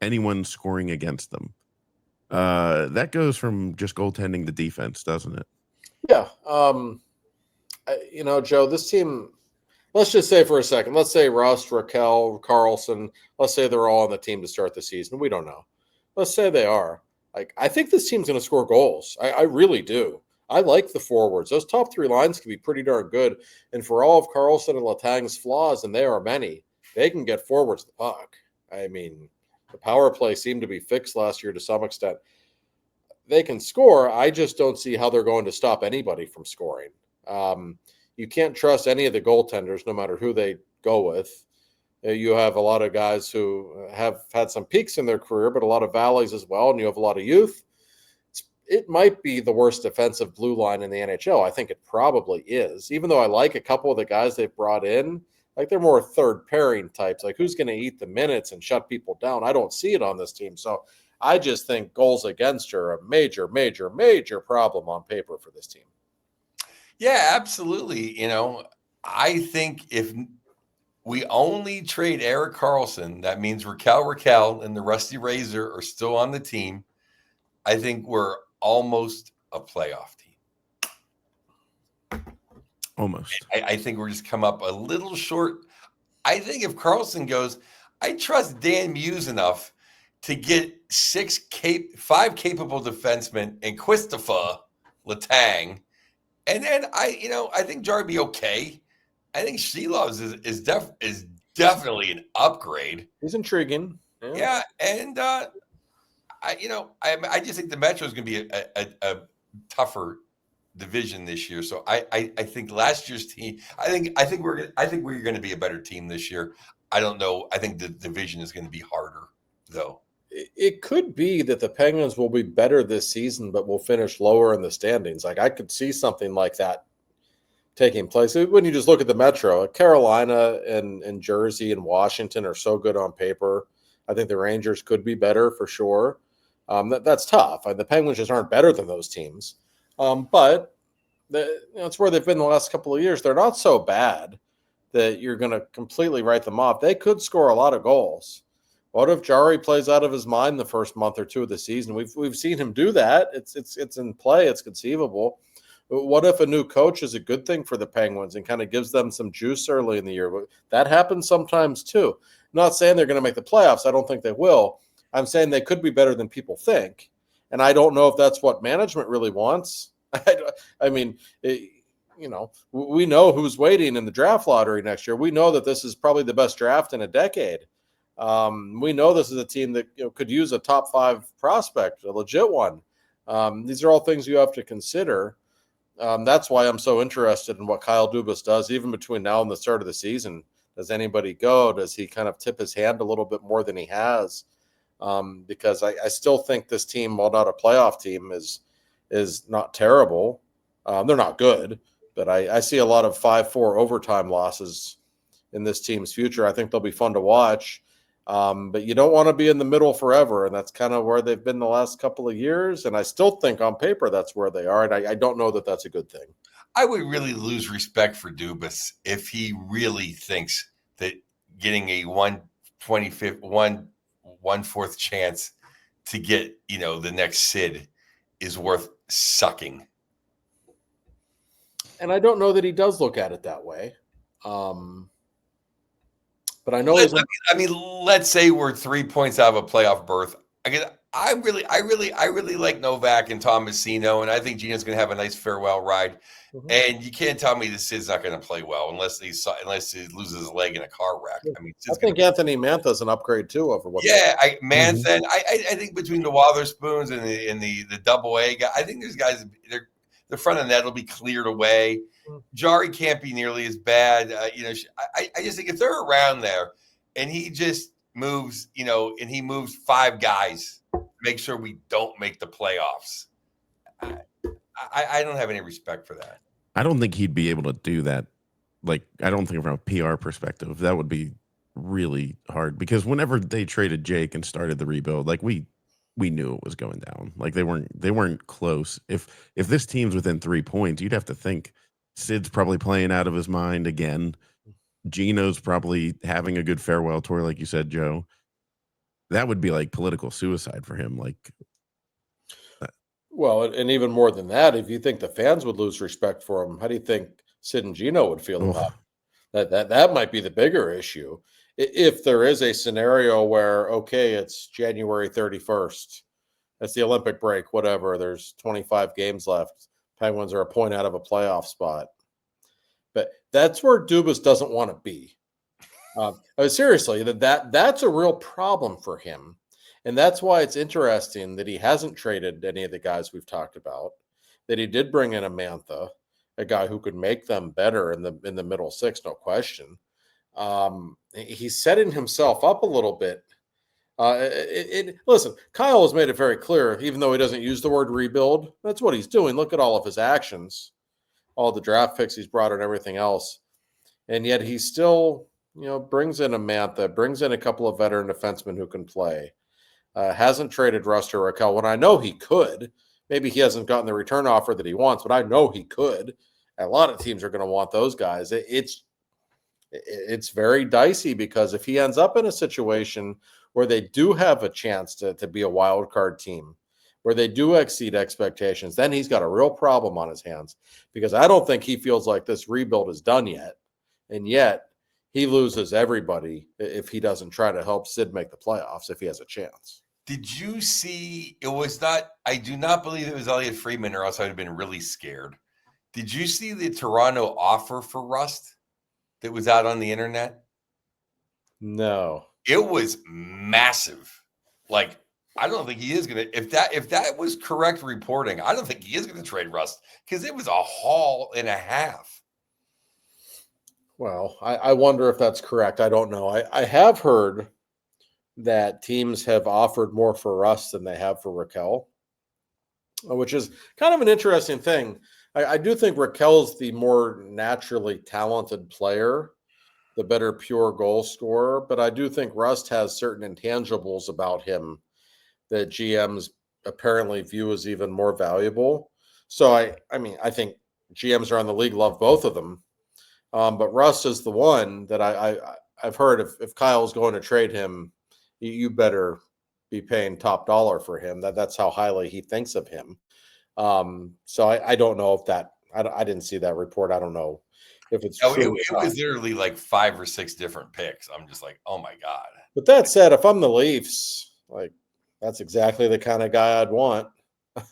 anyone scoring against them? That goes from just goaltending to defense, doesn't it? Yeah. Joe, this team, let's just say for a second, let's say Rust, Raquel, Carlson, let's say they're all on the team to start the season. We don't know. Let's say they are. I think this team's going to score goals. I really do. I like the forwards. Those top three lines can be pretty darn good. And for all of Carlson and Letang's flaws, and there are many, they can get forwards the puck. I mean, the power play seemed to be fixed last year to some extent. They can score. I just don't see how they're going to stop anybody from scoring. You can't trust any of the goaltenders, no matter who they go with. You have a lot of guys who have had some peaks in their career, but a lot of valleys as well, and you have a lot of youth. It might be the worst defensive blue line in the NHL. I think it probably is, even though I like a couple of the guys they've brought in. They're more third pairing types. Who's going to eat the minutes and shut people down? I don't see it on this team. So I just think goals against are a major, major, major problem on paper for this team. Yeah, absolutely. I think if we only trade Erik Karlsson, that means Raquel and the Rusty Razor are still on the team. I think we're almost a playoff team. Almost. I think we're just come up a little short. I think if Karlsson goes, I trust Dan Muse enough to get 5 capable defensemen and Christopher Letang. And then I think Jarry be okay. I think Shelovs is definitely an upgrade. He's intriguing. Yeah, and I just think the Metro is going to be a tougher division this year. So I think last year's team. I think we're going to be a better team this year. I don't know. I think the division is going to be harder, though. It could be that the Penguins will be better this season, but will finish lower in the standings. I could see something like that taking place. When you just look at the Metro, Carolina and Jersey and Washington are so good on paper. I think the Rangers could be better for sure. That's tough. The Penguins just aren't better than those teams. But it's where they've been the last couple of years. They're not so bad that you're going to completely write them off. They could score a lot of goals. What if Jarry plays out of his mind the first month or two of the season? We've seen him do that. It's in play. It's conceivable. What if a new coach is a good thing for the Penguins and kind of gives them some juice early in the year? That happens sometimes too. I'm not saying they're going to make the playoffs. I don't think they will. I'm saying they could be better than people think. And I don't know if that's what management really wants. We know who's waiting in the draft lottery next year. We know that this is probably the best draft in a decade. We know this is a team that could use a top 5 prospect, a legit one. These are all things you have to consider. That's why I'm so interested in what Kyle Dubas does, even between now and the start of the season. Does anybody go? Does he kind of tip his hand a little bit more than he has? Because I still think this team, while not a playoff team, is not terrible. They're not good, but I see a lot of 5-4 overtime losses in this team's future. I think they'll be fun to watch. But you don't want to be in the middle forever, and that's kind of where they've been the last couple of years. And I still think on paper that's where they are, and I don't know that that's a good thing. I would really lose respect for Dubas if he really thinks that getting a 125th, 1/4 chance to get, the next Sid is worth sucking. And I don't know that he does look at it that way. But I know Let's say we're 3 points out of a playoff berth. I really like Novak and Tomasino, and I think Gino's going to have a nice farewell ride. Mhm. And you can't tell me the Sid's not going to play well unless he loses his leg in a car wreck. I think Anthony Mantha's an upgrade too over what. Yeah, Mantha. I think between the Wotherspoons and the double A guy, I think there's guys. The front of the net will be cleared away. Jari can't be nearly as bad. I just think if they're around there, and he just moves, and he moves 5 guys, make sure we don't make the playoffs. I don't have any respect for that. I don't think he'd be able to do that. Like, I don't think from a PR perspective, that would be really hard, because whenever they traded Jake and started the rebuild, like we knew it was going down. Like they weren't close. If this team's within 3 points, you'd have to think Sid's probably playing out of his mind again. Gino's probably having a good farewell tour, like you said, Joe. That would be like political suicide for him. Like, well, and even more than that, if you think the fans would lose respect for him, how do you think Sid and Gino would feel about it? That might be the bigger issue. If there is a scenario where, okay, it's January 31st, that's the Olympic break, whatever, there's 25 games left. Penguins are a point out of a playoff spot. But that's where Dubas doesn't want to be. Seriously, that's a real problem for him. And that's why it's interesting that he hasn't traded any of the guys we've talked about, that he did bring in a Mantha, a guy who could make them better in the middle six, no question. He's setting himself up a little bit. Listen, Kyle has made it very clear, even though he doesn't use the word rebuild, that's what he's doing. Look at all of his actions, all the draft picks he's brought and everything else. And yet he still, brings in a Mantha, brings in a couple of veteran defensemen who can play. Hasn't traded Rust or Raquel when I know he could. Maybe he hasn't gotten the return offer that he wants, but I know he could. A lot of teams are going to want those guys. It's very dicey, because if he ends up in a situation where they do have a chance to be a wild card team, where they do exceed expectations, then he's got a real problem on his hands, because I don't think he feels like this rebuild is done yet. And yet he loses everybody if he doesn't try to help Sid make the playoffs if he has a chance. Did you see, I do not believe it was Elliot Friedman, or else I'd have been really scared. Did you see the Toronto offer for Rust that was out on the internet? No. It was massive. Like, I don't think he is going to, if that was correct reporting, I don't think he is going to trade Rust, because it was a haul and a half. Well, I wonder if that's correct. I don't know. I have heard that teams have offered more for Rust than they have for Raquel, which is kind of an interesting thing. I do think Raquel's the more naturally talented player, the better pure goal scorer, but I do think Rust has certain intangibles about him that GMs apparently view as even more valuable. So I think GMs around the league love both of them. But Rust is the one that I've heard if Kyle's going to trade him, you better be paying top dollar for him. That's how highly he thinks of him. So I don't know if that, I didn't see that report. I don't know if it's true. It was literally like 5 or 6 different picks. I'm just like, oh my God. But that said, if I'm the Leafs, like, that's exactly the kind of guy I'd want.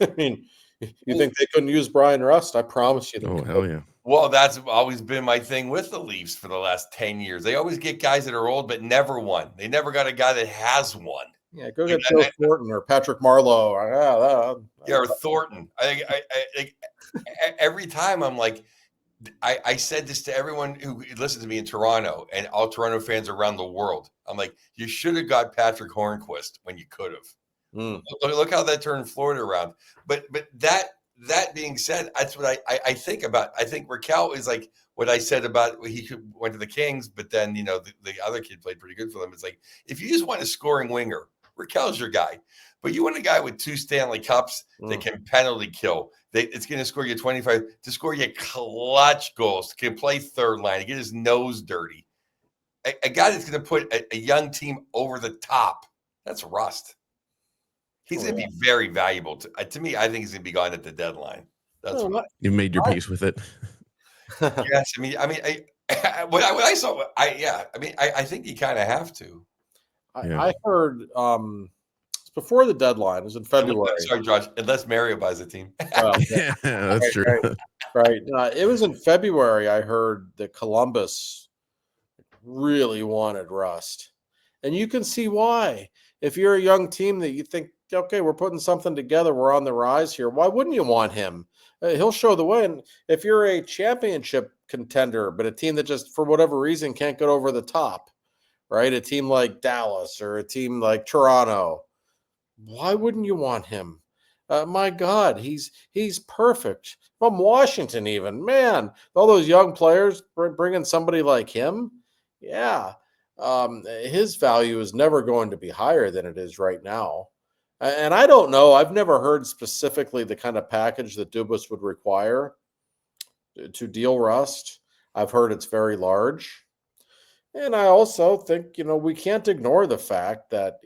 I mean, you think they couldn't use Brian Rust? I promise you. oh, hell yeah. Well, that's always been my thing with the Leafs for the last 10 years. They always get guys that are old, but never won. They never got a guy that has won. Yeah, go get Joe Thornton or Patrick Marleau. Or Thornton. I every time I'm like, I said this to everyone who listens to me in Toronto and all Toronto fans around the world. I'm like, you should have got Patrick Hornquist when you could have. Look how that turned Florida around. But that being said, that's what I think about. I think Raquel is like what I said about he went to the Kings, but then, the other kid played pretty good for them. It's like, if you just want a scoring winger, Raquel's your guy. But you want a guy with 2 Stanley Cups that can penalty kill. It's going to score you 25, to score you clutch goals, can play third line, to get his nose dirty. A guy that's going to put a young team over the top. That's rust. He's Oh, going to be very valuable to me. I think he's going to be gone at the deadline. That's No, what. You made your peace with it. Yes, when I saw, I think you kind of have to. Yeah. I heard before the deadline, it was in February. I'm sorry, Josh. Unless Mario buys a team. Well, Yeah, that's true. right. It was in February. I heard that Columbus really wanted Rust, and you can see why. If you're a young team that you think, okay, we're putting something together, we're on the rise here. Why wouldn't you want him? He'll show the way. And if you're a championship contender, but a team that just for whatever reason can't get over the top, right? A team like Dallas or a team like Toronto, why wouldn't you want him? My God, he's perfect. From Washington, even man, all those young players bringing somebody like him, yeah, his value is never going to be higher than it is right now. And I don't know. I've never heard specifically the kind of package that Dubas would require to deal Rust. I've heard it's very large. And I also think, we can't ignore the fact that,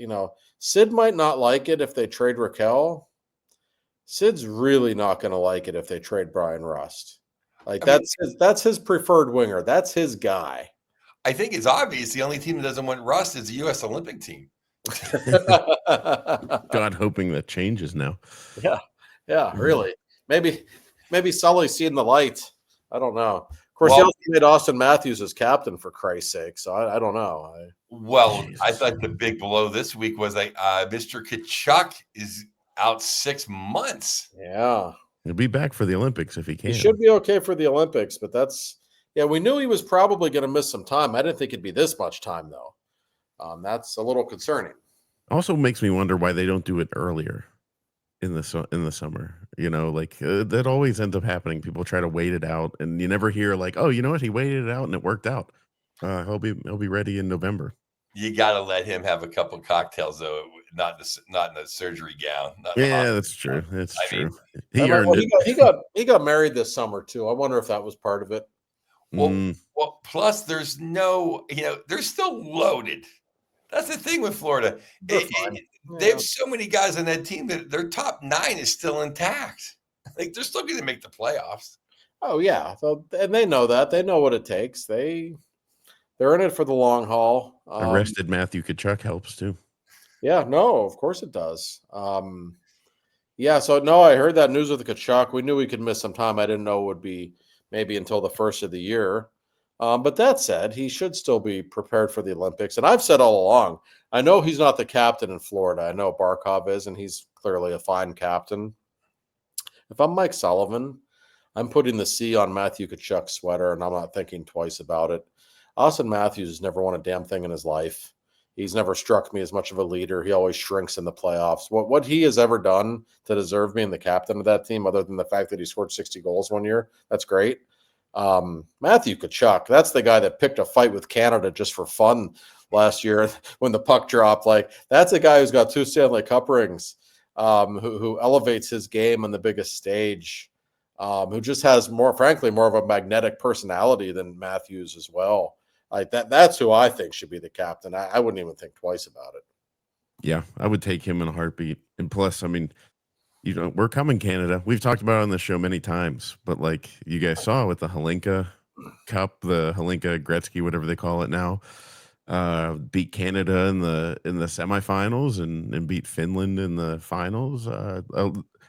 Sid might not like it if they trade Raquel. Sid's really not going to like it if they trade Brian Rust. Like that's his preferred winger. That's his guy. I think it's obvious the only team that doesn't want Rust is the U.S. Olympic team. God, hoping that changes now. Yeah, really. Maybe Sully's seeing the light. I don't know. Of course, he also made Austin Matthews his captain for Christ's sake. So I don't know. I thought the big blow this week was Mr. Kachuk is out 6 months. Yeah, he'll be back for the Olympics if he can. He should be okay for the Olympics, but we knew he was probably going to miss some time. I didn't think it'd be this much time though. That's a little concerning. Also makes me wonder why they don't do it earlier in the summer. That always ends up happening. People try to wait it out, and you never hear like, oh, you know what? He waited it out and it worked out. He'll be ready in November. You got to let him have a couple of cocktails, though. Not in a surgery gown. Yeah, that's true. That's true. He earned it. He got married this summer too. I wonder if that was part of it. Well, plus there's no, they're still loaded. That's the thing with Florida. They have so many guys on that team that their top 9 is still intact. Like they're still going to make the playoffs. Oh yeah, and they know that. They know what it takes. They're in it for the long haul. Arrested Matthew Kachuk helps too. Yeah, no, of course it does. Yeah, so no, I heard that news with the Kachuk. We knew we could miss some time. I didn't know it would be maybe until the first of the year. But that said, he should still be prepared for the Olympics. And I've said all along, I know he's not the captain in Florida. I know Barkov is, and he's clearly a fine captain. If I'm Mike Sullivan, I'm putting the C on Matthew Kachuk's sweater, and I'm not thinking twice about it. Austin Matthews has never won a damn thing in his life. He's never struck me as much of a leader. He always shrinks in the playoffs. What he has ever done to deserve being the captain of that team, other than the fact that he scored 60 goals one year, that's great. Matthew Kachuk, that's the guy that picked a fight with Canada just for fun last year when the puck dropped. Like that's a guy who's got 2 Stanley Cup rings, who elevates his game on the biggest stage, who just has more of a magnetic personality than Matthews as well. Like that's who I think should be the captain. I wouldn't even think twice about it. Yeah, I would take him in a heartbeat. And plus, I mean, we're coming, Canada. We've talked about it on the show many times, but like you guys saw with the Hlinka Cup, the Hlinka Gretzky, whatever they call it now, beat Canada in the semifinals and beat Finland in the finals.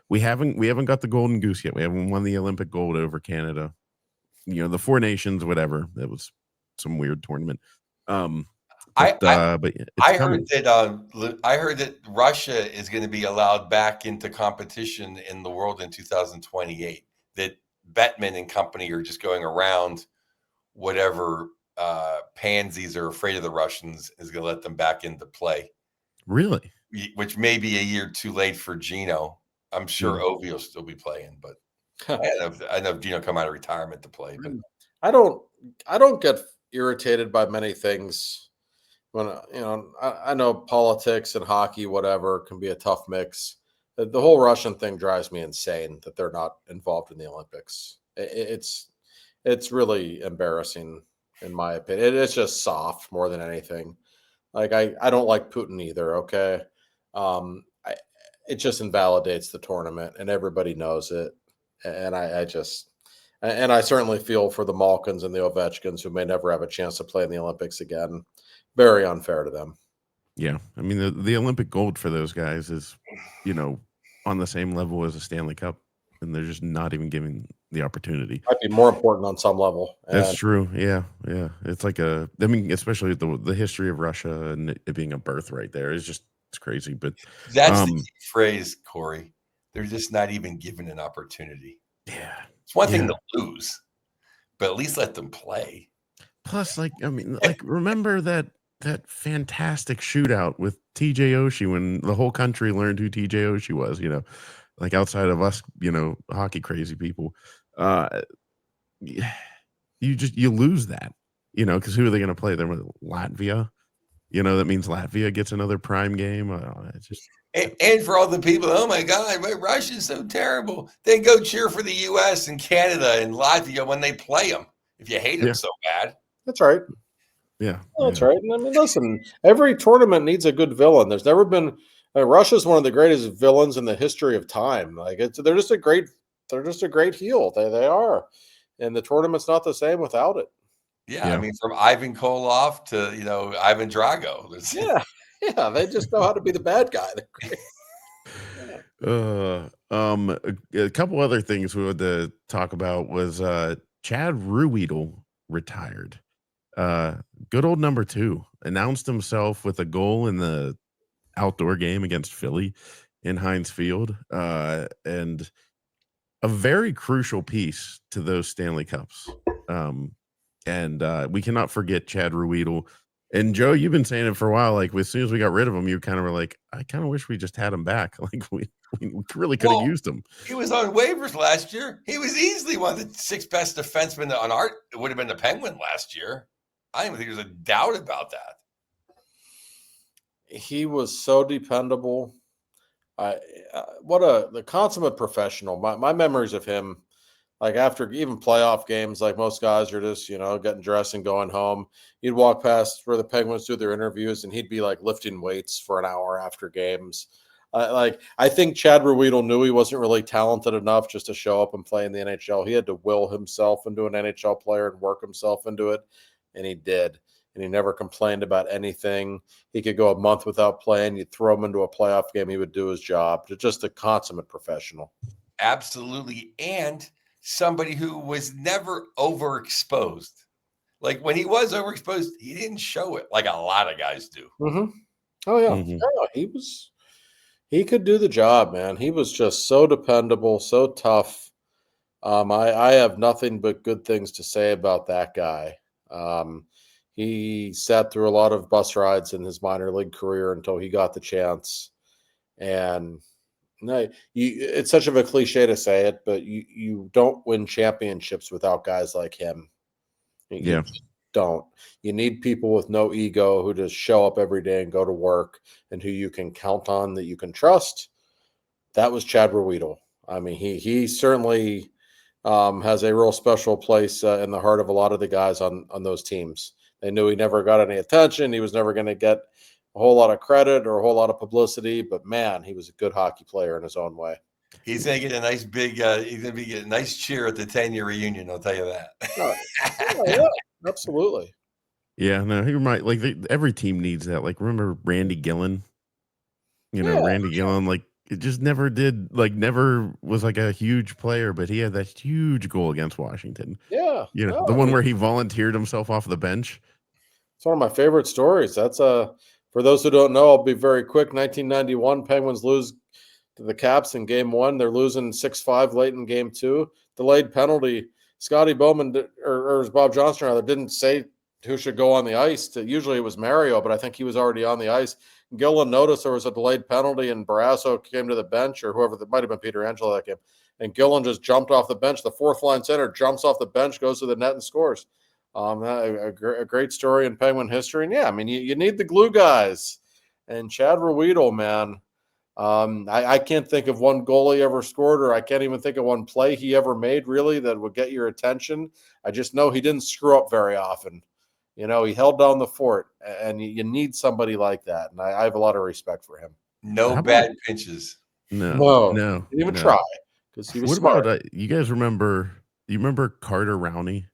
We haven't got the golden goose yet. We haven't won the Olympic gold over Canada. The 4 nations, whatever. That was some weird tournament. But I heard that Russia is going to be allowed back into competition in the world in 2028. That Bettman and company are just going around whatever pansies are afraid of the Russians is going to let them back into play. Really? Which may be a year too late for Gino. I'm sure Ovi will still be playing, but I know Gino come out of retirement to play. But I don't get irritated by many things. When I know politics and hockey, whatever, can be a tough mix. The whole Russian thing drives me insane that they're not involved in the Olympics. It's really embarrassing, in my opinion. It's just soft more than anything. Like I don't like Putin either. Okay, it just invalidates the tournament, and everybody knows it. And I certainly feel for the Malkins and the Ovechkins who may never have a chance to play in the Olympics again. Very unfair to them. Yeah, I mean the Olympic gold for those guys is, on the same level as a Stanley Cup, and they're just not even given the opportunity. Might be more important on some level. That's And true. Yeah, yeah. It's like I mean, especially the history of Russia and it being a birthright there is just it's crazy. But That's the key phrase, Corey. They're just not even given an opportunity. yeah, It's one thing to lose, but at least let them play. Plus, remember that fantastic shootout with TJ Oshie when the whole country learned who TJ Oshie was, like outside of us, hockey crazy people. You lose that, because who are they going to play? They're with Latvia. That means Latvia gets another prime game. It's just and for all the people, oh my God, Russia's so terrible. Then go cheer for the U.S. and Canada and Latvia when they play them. If you hate them so bad, that's right. Yeah, that's right. And I mean, listen, every tournament needs a good villain. There's never been Russia's one of the greatest villains in the history of time. Like they're just a great heel. They are, and the tournament's not the same without it. Yeah, I mean, from Ivan Koloff to Ivan Drago. Yeah, they just know how to be the bad guy. A couple other things we wanted to talk about was Chad Ruhwedel retired. Good old number 2 announced himself with a goal in the outdoor game against Philly in Heinz Field, and a very crucial piece to those Stanley Cups. And we cannot forget Chad Ruhwedel. And Joe, you've been saying it for a while. Like as soon as we got rid of him, you kind of were like, I kind of wish we just had him back. Like we really could have used him. He was on waivers last year. He was easily one of the 6 best defensemen on art. It would have been the Penguin last year. I don't even think there's a doubt about that. He was so dependable. The consummate professional. My memories of him, like after even playoff games, like most guys are just, getting dressed and going home. He'd walk past where the Penguins do their interviews and he'd be like lifting weights for an hour after games. I think Chad Ruhwedel knew he wasn't really talented enough just to show up and play in the NHL. He had to will himself into an NHL player and work himself into it. And he did. And he never complained about anything. He could go a month without playing. You'd throw him into a playoff game. He would do his job. Just a consummate professional. Absolutely. And somebody who was never overexposed. Like when he was overexposed, he didn't show it like a lot of guys do. Mm-hmm. Oh, yeah. Mm-hmm. Yeah, he could do the job, man. He was just so dependable, so tough. I have nothing but good things to say about that guy. He sat through a lot of bus rides in his minor league career until he got the chance. And it's such of a cliche to say it, but you don't win championships without guys like him. You don't. You need people with no ego who just show up every day and go to work and who you can count on, that you can trust. That was Chad Ruhwedel. I mean, he certainly has a real special place in the heart of a lot of the guys on those teams. They knew he never got any attention. He was never going to get a whole lot of credit or a whole lot of publicity, but man, he was a good hockey player in his own way. He's going to get a nice big, he's going to get a nice cheer at the 10-year reunion. I'll tell you that. Yeah, absolutely. Yeah, no, he might every team needs that. Like, remember Randy Gillen? Randy Gillen, like it just never did, never was like a huge player, but he had that huge goal against Washington. Yeah. The one where he volunteered himself off the bench. It's one of my favorite stories. That's for those who don't know, I'll be very quick. 1991, Penguins lose to the Caps in game 1. They're losing 6-5 late in game 2. Delayed penalty. Scotty Bowman or Bob Johnson rather didn't say who should go on the ice. Usually it was Mario, but I think he was already on the ice. Gillen noticed there was a delayed penalty, and Barrasso came to the bench, or whoever, that might have been Peter Angelo that game. And Gillen just jumped off the bench. The fourth line center jumps off the bench, goes to the net, and scores. A great story in Penguin history. And yeah, I mean, you need the glue guys. And Chad Ruhwedel, man, I can't think of one goal he ever scored, or I can't even think of one play he ever made, really, that would get your attention. I just know he didn't screw up very often. He held down the fort, and you need somebody like that. And I have a lot of respect for him. No How bad about- pinches. No. Didn't even no. try because he was What smart. about you guys remember? You remember Carter Rowney?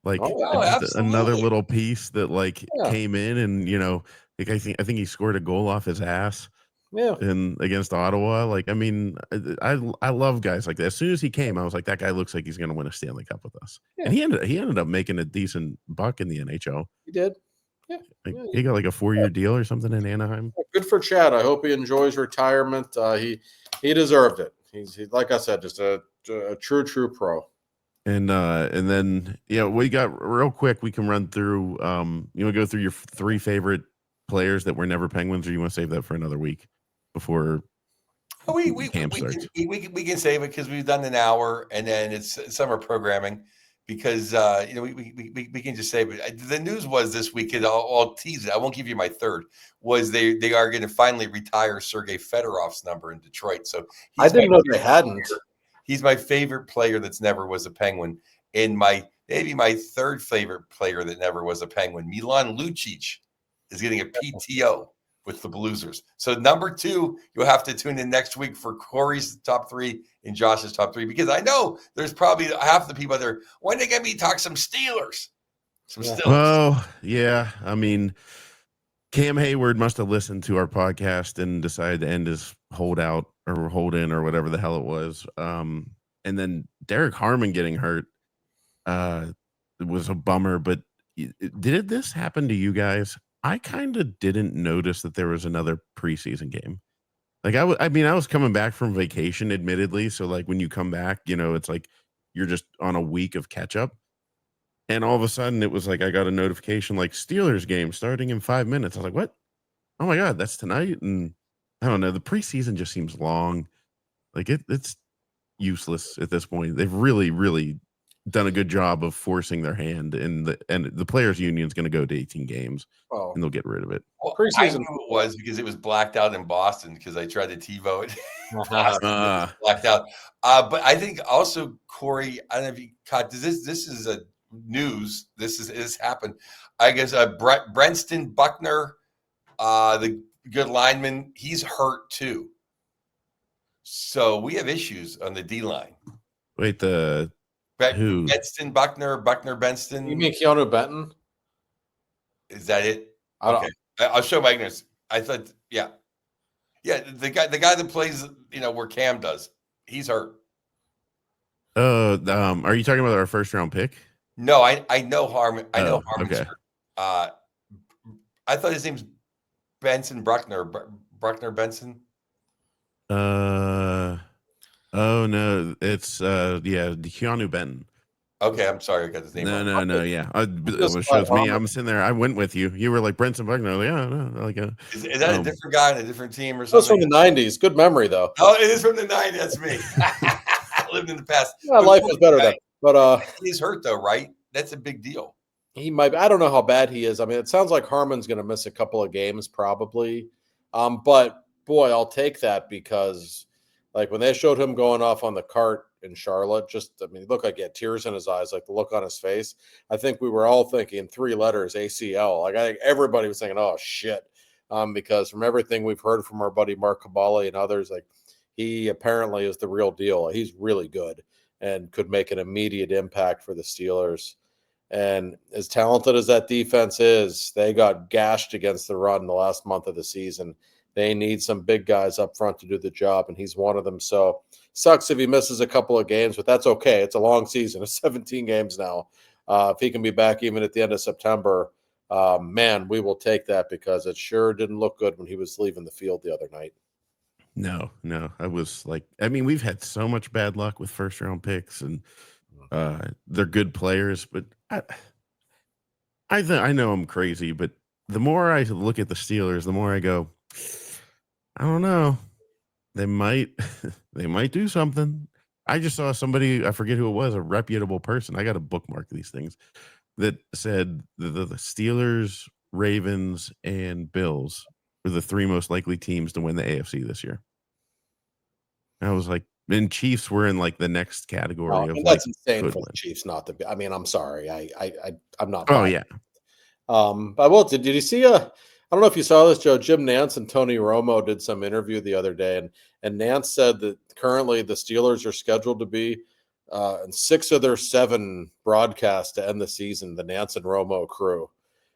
Like Oh, just another absolutely. little piece that Yeah. came in, and I think he scored a goal off his ass Yeah. against Ottawa. Like, I mean, I love guys like that. As soon as he came, I was like, that guy looks like he's going to win a Stanley Cup with us. Yeah. And he ended up making a decent buck in the NHL. He did. Yeah. Like, he got like a 4-year deal or something in Anaheim. Good for Chad. I hope he enjoys retirement. He deserved it. He's like I said, just a true pro. And then we got real quick. We can run through. You want to go through your 3 favorite players that were never Penguins, or you want to save that for another week before camp starts? We can save it because we've done an hour, and then it's summer programming. Because we can just say, but the news was this week, and I'll tease it. I won't give you my third. Was they are going to finally retire Sergei Fedorov's number in Detroit. So I didn't know they hadn't. He's my favorite player that's never was a Penguin, and maybe my third favorite player that never was a Penguin, Milan Lucic, is getting a PTO with the Bluesers. So number 2, you'll have to tune in next week for Corey's top 3 and Josh's top 3, because I know there's probably half the people there. When they get me talk some Steelers, Well, yeah. I mean, Cam Hayward must have listened to our podcast and decided to end his holdout or hold in or whatever the hell it was. And then Derek Harmon getting hurt was a bummer. But did this happen to you guys? I kind of didn't notice that there was another preseason game. Like I was coming back from vacation, admittedly. So like when you come back, it's like you're just on a week of catch up. And all of a sudden it was like I got a notification like Steelers game starting in 5 minutes. I was like, what? Oh my God, that's tonight. And I don't know. The preseason just seems long. Like it's useless at this point. They've really, really done a good job of forcing their hand, and the players union is going to go to 18 games and they'll get rid of it. Well, I knew it was because it was blacked out in Boston because I tried to TiVo it. Boston, it was blacked out. But I think also, Corey, I don't know if you caught this is a news. This happened. I guess Brenston Buckner, the good lineman, he's hurt too. So we have issues on the D line. Wait, who? Benston Buckner Benston. You mean Keanu Benton? Is that it? Okay. I'll show my ignorance. I thought, yeah. The guy that plays, where Cam does, he's hurt. Are you talking about our first round pick? No, I know Harmon. I know Harmon's okay. hurt. I thought his name's Benson Bruckner. Bruckner Benson. Oh no, it's Keanu Benton. Okay, I'm sorry, I got his name wrong. No, yeah. It shows me. I'm sitting there. I went with you. You were like Brenton Buckner. Yeah, no, like is that a different guy on a different team or That's something? from the '90s. Good memory though. Oh, it is from the '90s. That's me. I lived in the past. Yeah, life was better then. But he's hurt though, right? That's a big deal. He might. I don't know how bad he is. I mean, it sounds like Harmon's going to miss a couple of games probably. But boy, I'll take that because, like, when they showed him going off on the cart in Charlotte, he looked like he had tears in his eyes, like the look on his face. I think we were all thinking 3 letters ACL. Like I think everybody was thinking, oh shit, because from everything we've heard from our buddy Mark Cabali and others, like he apparently is the real deal. He's really good and could make an immediate impact for the Steelers. And as talented as that defense is, they got gashed against the run the last month of the season. They need some big guys up front to do the job, and he's one of them. So sucks if he misses a couple of games, but that's okay. It's a long season. It's 17 games now. If he can be back even at the end of September, man, we will take that because it sure didn't look good when he was leaving the field the other night. No. I was like, we've had so much bad luck with first round picks, and they're good players, but I know I'm crazy, but the more I look at the Steelers, the more I go, I don't know. They might do something. I just saw somebody, I forget who it was, a reputable person. I got to bookmark these things that said the Steelers, Ravens, and Bills were the 3 most likely teams to win the AFC this year. I was like, and Chiefs were in like the next category of that's like, insane for the Chiefs not to be. I'm sorry. I'm not. Oh yeah. I will. Did you see I don't know if you saw this, Joe. Jim Nance and Tony Romo did some interview the other day, and Nance said that currently the Steelers are scheduled to be in 6 of their 7 broadcasts to end the season. The Nance and Romo crew,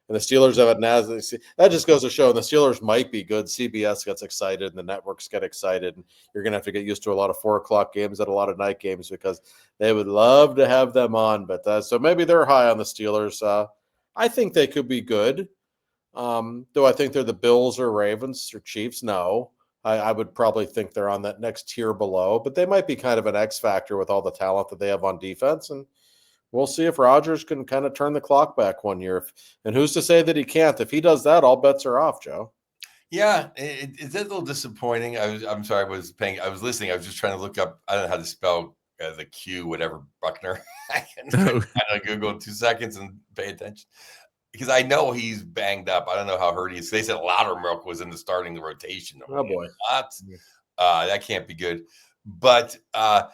and the Steelers have it. That just goes to show the Steelers might be good. CBS gets excited, and the networks get excited, and you're gonna have to get used to a lot of 4 o'clock games and a lot of night games because they would love to have them on. But so maybe they're high on the Steelers. I think they could be good. Do I think they're the Bills or Ravens or Chiefs? No. I would probably think they're on that next tier below, but they might be kind of an X factor with all the talent that they have on defense. And we'll see if Rodgers can kind of turn the clock back one year. And who's to say that he can't? If he does that, all bets are off, Joe. Yeah, it's a little disappointing. I'm sorry, I was listening. I was just trying to look up. I don't know how to spell the Q, whatever Buckner. I can Google in 2 seconds and pay attention because I know he's banged up. I don't know how hurt he is. They said Loudermilk was in the starting rotation. Oh boy, that can't be good. But I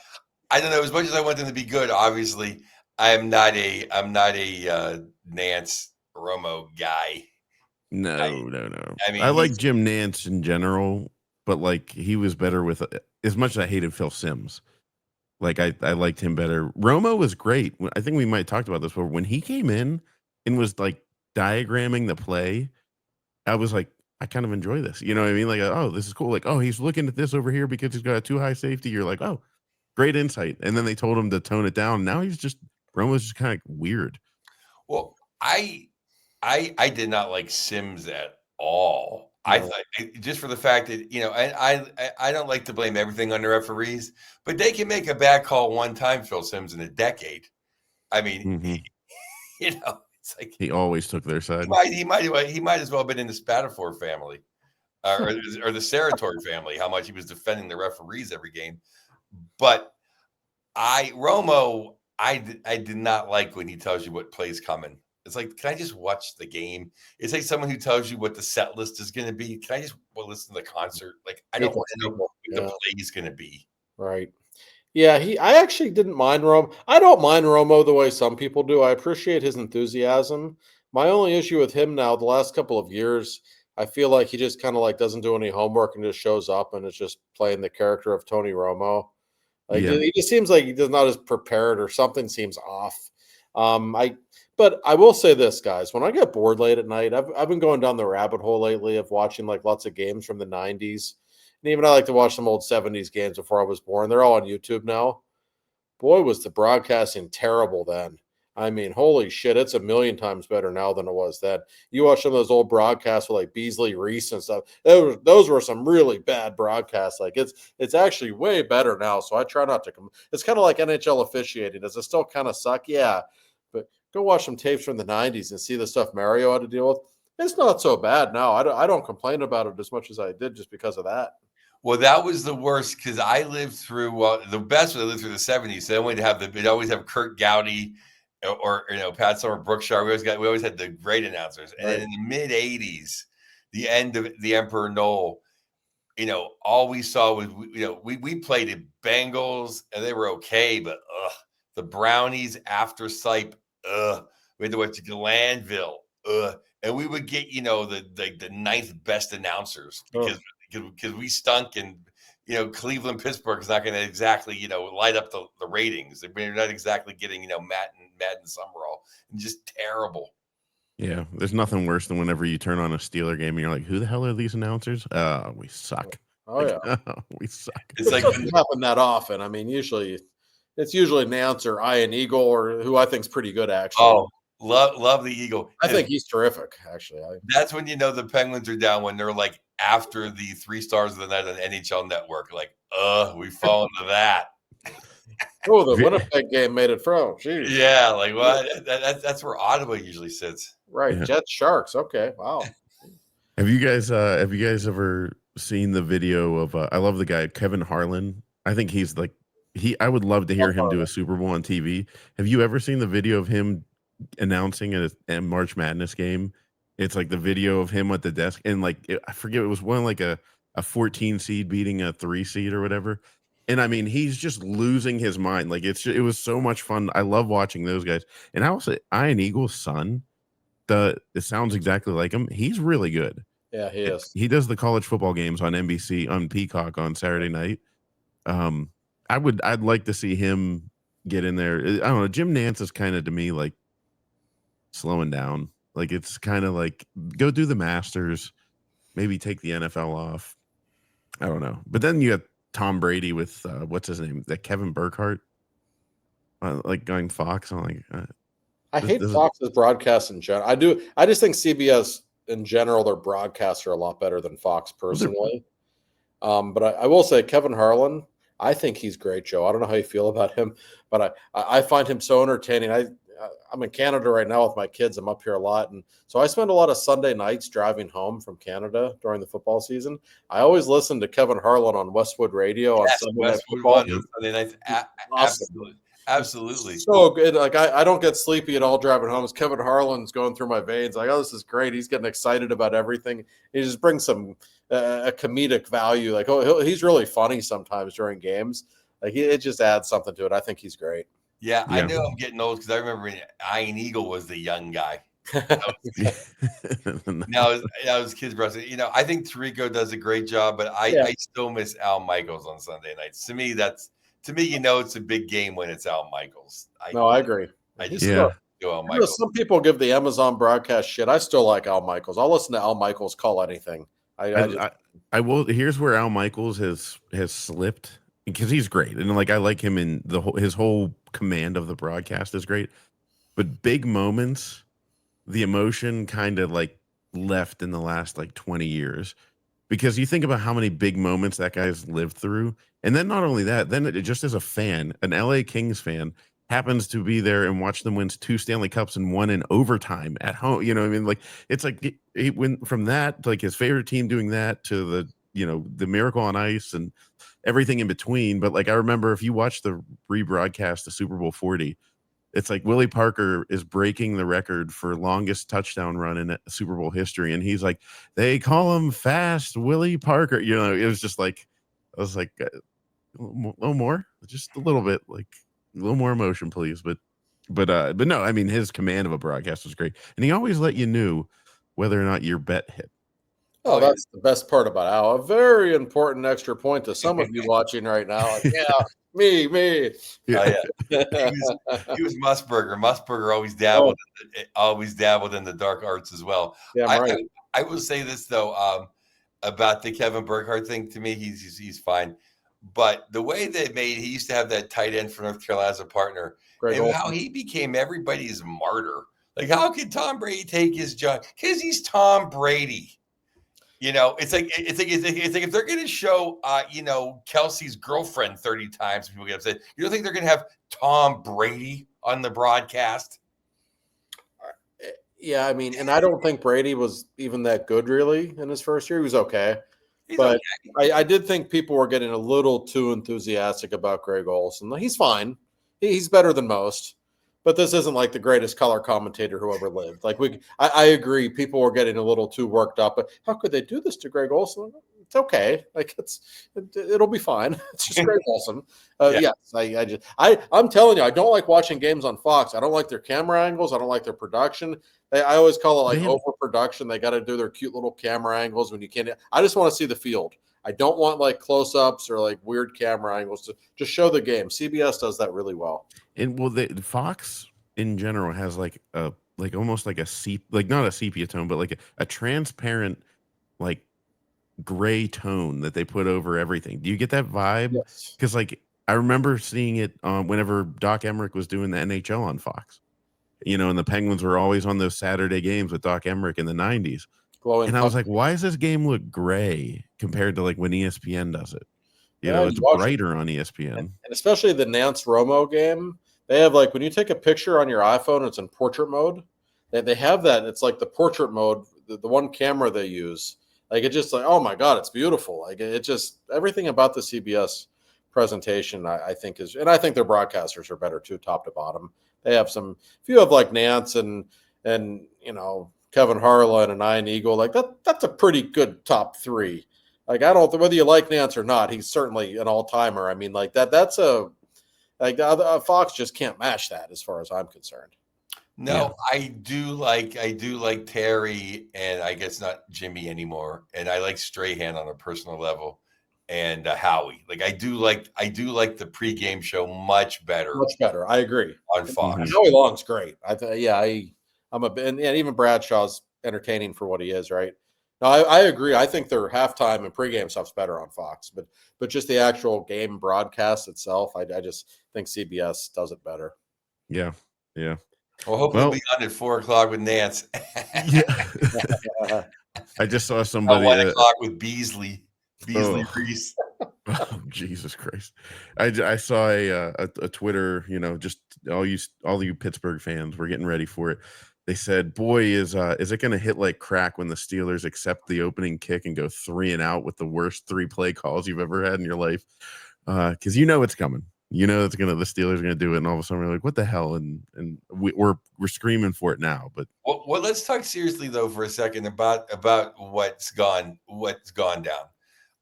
don't know. As much as I want them to be good, obviously, I'm not a Nance Romo guy. No. I mean, I like Jim Nance in general, but like he was better with as much as I hated Phil Simms. Like I liked him better. Romo was great. I think we might have talked about this before. When he came in and was like diagramming the play, I was like, I kind of enjoy this. You know what I mean? Like, oh, this is cool. Like, oh, he's looking at this over here because he's got a too high safety. You're like, oh, great insight. And then they told him to tone it down. Now Romo's just kind of weird. Well, I did not like Sims at all. No. I thought just for the fact that I don't like to blame everything on the referees, but they can make a bad call one time, Phil Sims, in a decade. I mean, it's like he always took their side. He might as well have been in the Spatafor family or the Saratori family. How much he was defending the referees every game, but Romo, I did not like when he tells you what play's coming. It's like, can I just watch the game? It's like someone who tells you what the set list is going to be. Can I just listen to the concert? Like, I don't want to know what the play is going to be. Right. Yeah, I actually didn't mind Romo. I don't mind Romo the way some people do. I appreciate his enthusiasm. My only issue with him now, the last couple of years, I feel like he just kind of like doesn't do any homework and just shows up and is just playing the character of Tony Romo. Like he just seems like he's not as prepared or something seems off. But I will say this, guys, when I get bored late at night, I've been going down the rabbit hole lately of watching like lots of games from the 90s. And even I like to watch some old 70s games before I was born. They're all on YouTube now. Boy, was the broadcasting terrible then. I mean, holy shit, it's a million times better now than it was then. You watch some of those old broadcasts with like Beasley Reese and stuff. Those were some really bad broadcasts. Like it's actually way better now. So I try not to come. It's kind of like NHL officiating. Does it still kind of suck? Yeah. But go watch some tapes from the 90s and see the stuff Mario had to deal with. It's not so bad now. I don't complain about it as much as I did just because of that. Well, that was the worst because I lived through the best. I lived through the 70s. So we'd always have Kurt Gowdy or Pat Summer Brookshire. We always had the great announcers. And then in the mid 80s, the end of the Emperor Noel, all we saw was we played the Bengals and they were okay, but the Brownies after Sipe, we had to watch Glanville, and we would get the ninth best announcers because we stunk and Cleveland Pittsburgh is not going to exactly light up the ratings. We're not exactly getting Matt and Summerall, and just terrible. Yeah, there's nothing worse than whenever you turn on a Steeler game and you're like, who the hell are these announcers? We suck. We suck. It's like it doesn't happen that often. I mean, it's usually Nance or Ian Eagle, or who I think is pretty good actually. Oh, love the Eagle. I think he's terrific actually. That's when the Penguins are down, when they're like after the 3 stars of the night on NHL Network. Like, we fall into that. Oh, the Winnipeg game made it from. Jeez. Yeah, like what? That's where Ottawa usually sits. Right, yeah. Jets Sharks. Okay, wow. Have you guys ever seen the video of? I love the guy Kevin Harlan. I think he's like I would love to hear him do a Super Bowl on TV. Have you ever seen the video of him announcing a March Madness game? It's like the video of him at the desk, and like I forget, it was one like a 14 seed beating a 3 seed or whatever. And I mean, he's just losing his mind. Like it was so much fun. I love watching those guys. And I will say, Ian Eagle's son, it sounds exactly like him. He's really good. Yeah, he is. He does the college football games on NBC on Peacock on Saturday night. I'd like to see him get in there. I don't know. Jim Nance is kind of to me like slowing down. Like it's kind of like go do the Masters, maybe take the NFL off. I don't know. But then you have Tom Brady with what's his name? That Kevin Burkhardt, like going Fox. I'm like, I hate Fox's broadcasts in general. I do. I just think CBS in general, their broadcasts are a lot better than Fox personally. But I will say Kevin Harlan, I think he's great, Joe. I don't know how you feel about him, but I find him so entertaining. I'm in Canada right now with my kids. I'm up here a lot. And so I spend a lot of Sunday nights driving home from Canada during the football season. I always listen to Kevin Harlan on Westwood Radio on Sunday Night Football. Sunday nights. Awesome. Absolutely. So good. Like I don't get sleepy at all driving home. It's Kevin Harlan's going through my veins. Like, oh, this is great. He's getting excited about everything. He just brings some a comedic value. Like, he's really funny sometimes during games. Like it just adds something to it. I think he's great. Yeah, I know I'm getting old because I remember Ian Eagle was the young guy. Now his kids, bro. I think Tirico does a great job, but I still miss Al Michaels on Sunday nights. To me, it's a big game when it's Al Michaels. I agree. I just do Al Michaels. Some people give the Amazon broadcast shit. I still like Al Michaels. I'll listen to Al Michaels call anything. I will. Here's where Al Michaels has slipped because he's great and like I like him in his whole command of the broadcast is great, but big moments, the emotion kind of like left in the last like 20 years because you think about how many big moments that guy's lived through. And then not only that, then it just as a fan, an LA Kings fan happens to be there and watch them win 2 Stanley Cups and 1 in overtime at home. You know what I mean? Like it's like he went from that to like his favorite team doing that to the Miracle on Ice and everything in between. But like I remember if you watch the rebroadcast of Super Bowl 40, it's like Willie Parker is breaking the record for longest touchdown run in Super Bowl history. And he's like, they call him Fast Willie Parker. It was just like, I was like, a little more, just a little bit, like a little more emotion, please. But no, I mean, his command of a broadcast was great. And he always let you know whether or not your bet hit. Oh, that's the best part about Al. A very important extra point to some of you watching right now. Like, yeah, me. Yeah. He was Musburger. Musburger always dabbled in the dark arts as well. Yeah, right. I will say this though, about the Kevin Burkhardt thing. To me, he's fine. But the way he used to have that tight end for North Carolina as a partner, and how he became everybody's martyr. Like, how could Tom Brady take his job? Because he's Tom Brady. It's like if they're going to show, Kelsey's girlfriend 30 times, people get upset. You don't think they're going to have Tom Brady on the broadcast? Yeah, I mean, and I don't think Brady was even that good really in his first year. He was okay. But I did think people were getting a little too enthusiastic about Greg Olsen. He's fine. He's better than most. But this isn't like the greatest color commentator who ever lived. Like I agree, people were getting a little too worked up. But how could they do this to Greg Olsen? It's okay. Like it'll be fine. It's just Greg Olsen. Yes, I'm telling you, I don't like watching games on Fox. I don't like their camera angles. I don't like their production. I always call it like overproduction. They got to do their cute little camera angles when you can't. I just want to see the field. I don't want like close-ups or like weird camera angles to just show the game. CBS does that really well. And Fox in general has like almost like not a sepia tone, but like a transparent like gray tone that they put over everything. Do you get that vibe? Yes. Because like I remember seeing it whenever Doc Emmerich was doing the NHL on Fox. And the Penguins were always on those Saturday games with Doc Emmerich in the 90s. And I was like, why does this game look gray compared to like when ESPN does it? It's brighter on ESPN. And especially the Nance Romo game. They have like when you take a picture on your iPhone, it's in portrait mode. They have that. It's like the portrait mode, the one camera they use. Like it just like, oh my God, it's beautiful. Like it just everything about the CBS presentation, I think is, and I think their broadcasters are better too, top to bottom. They have if you have like Nance and Kevin Harlan and Ian Eagle, like that's a pretty good top 3. Like I don't whether you like Nance or not, he's certainly an all-timer. I mean, like that's Fox just can't match that as far as I'm concerned. No, I do like Terry, and I guess not Jimmy anymore, and I like Strahan on a personal level, and Howie. Like I do like the pregame show much better Much better. I agree. on Fox. Mhm. Howie Long's great. I'm and even Bradshaw's entertaining for what he is, right? No, I agree. I think their halftime and pregame stuff's better on Fox, but just the actual game broadcast itself, I just think CBS does it better. Yeah. Yeah. Well, hopefully Well, we'll be on at 4:00 with Nance. yeah. I just saw At somebody. 1:00 with Beasley Oh, Reese. oh, Jesus Christ! I saw a Twitter. Just all you Pittsburgh fans were getting ready for it. They said, "Boy, is it going to hit like crack when the Steelers accept the opening kick and go 3-and-out with the worst 3-play calls you've ever had in your life?" Because it's coming. The Steelers are gonna do it, and all of a sudden we're like, "What the hell?" And we're screaming for it now. But Well, let's talk seriously though for a second about what's gone down.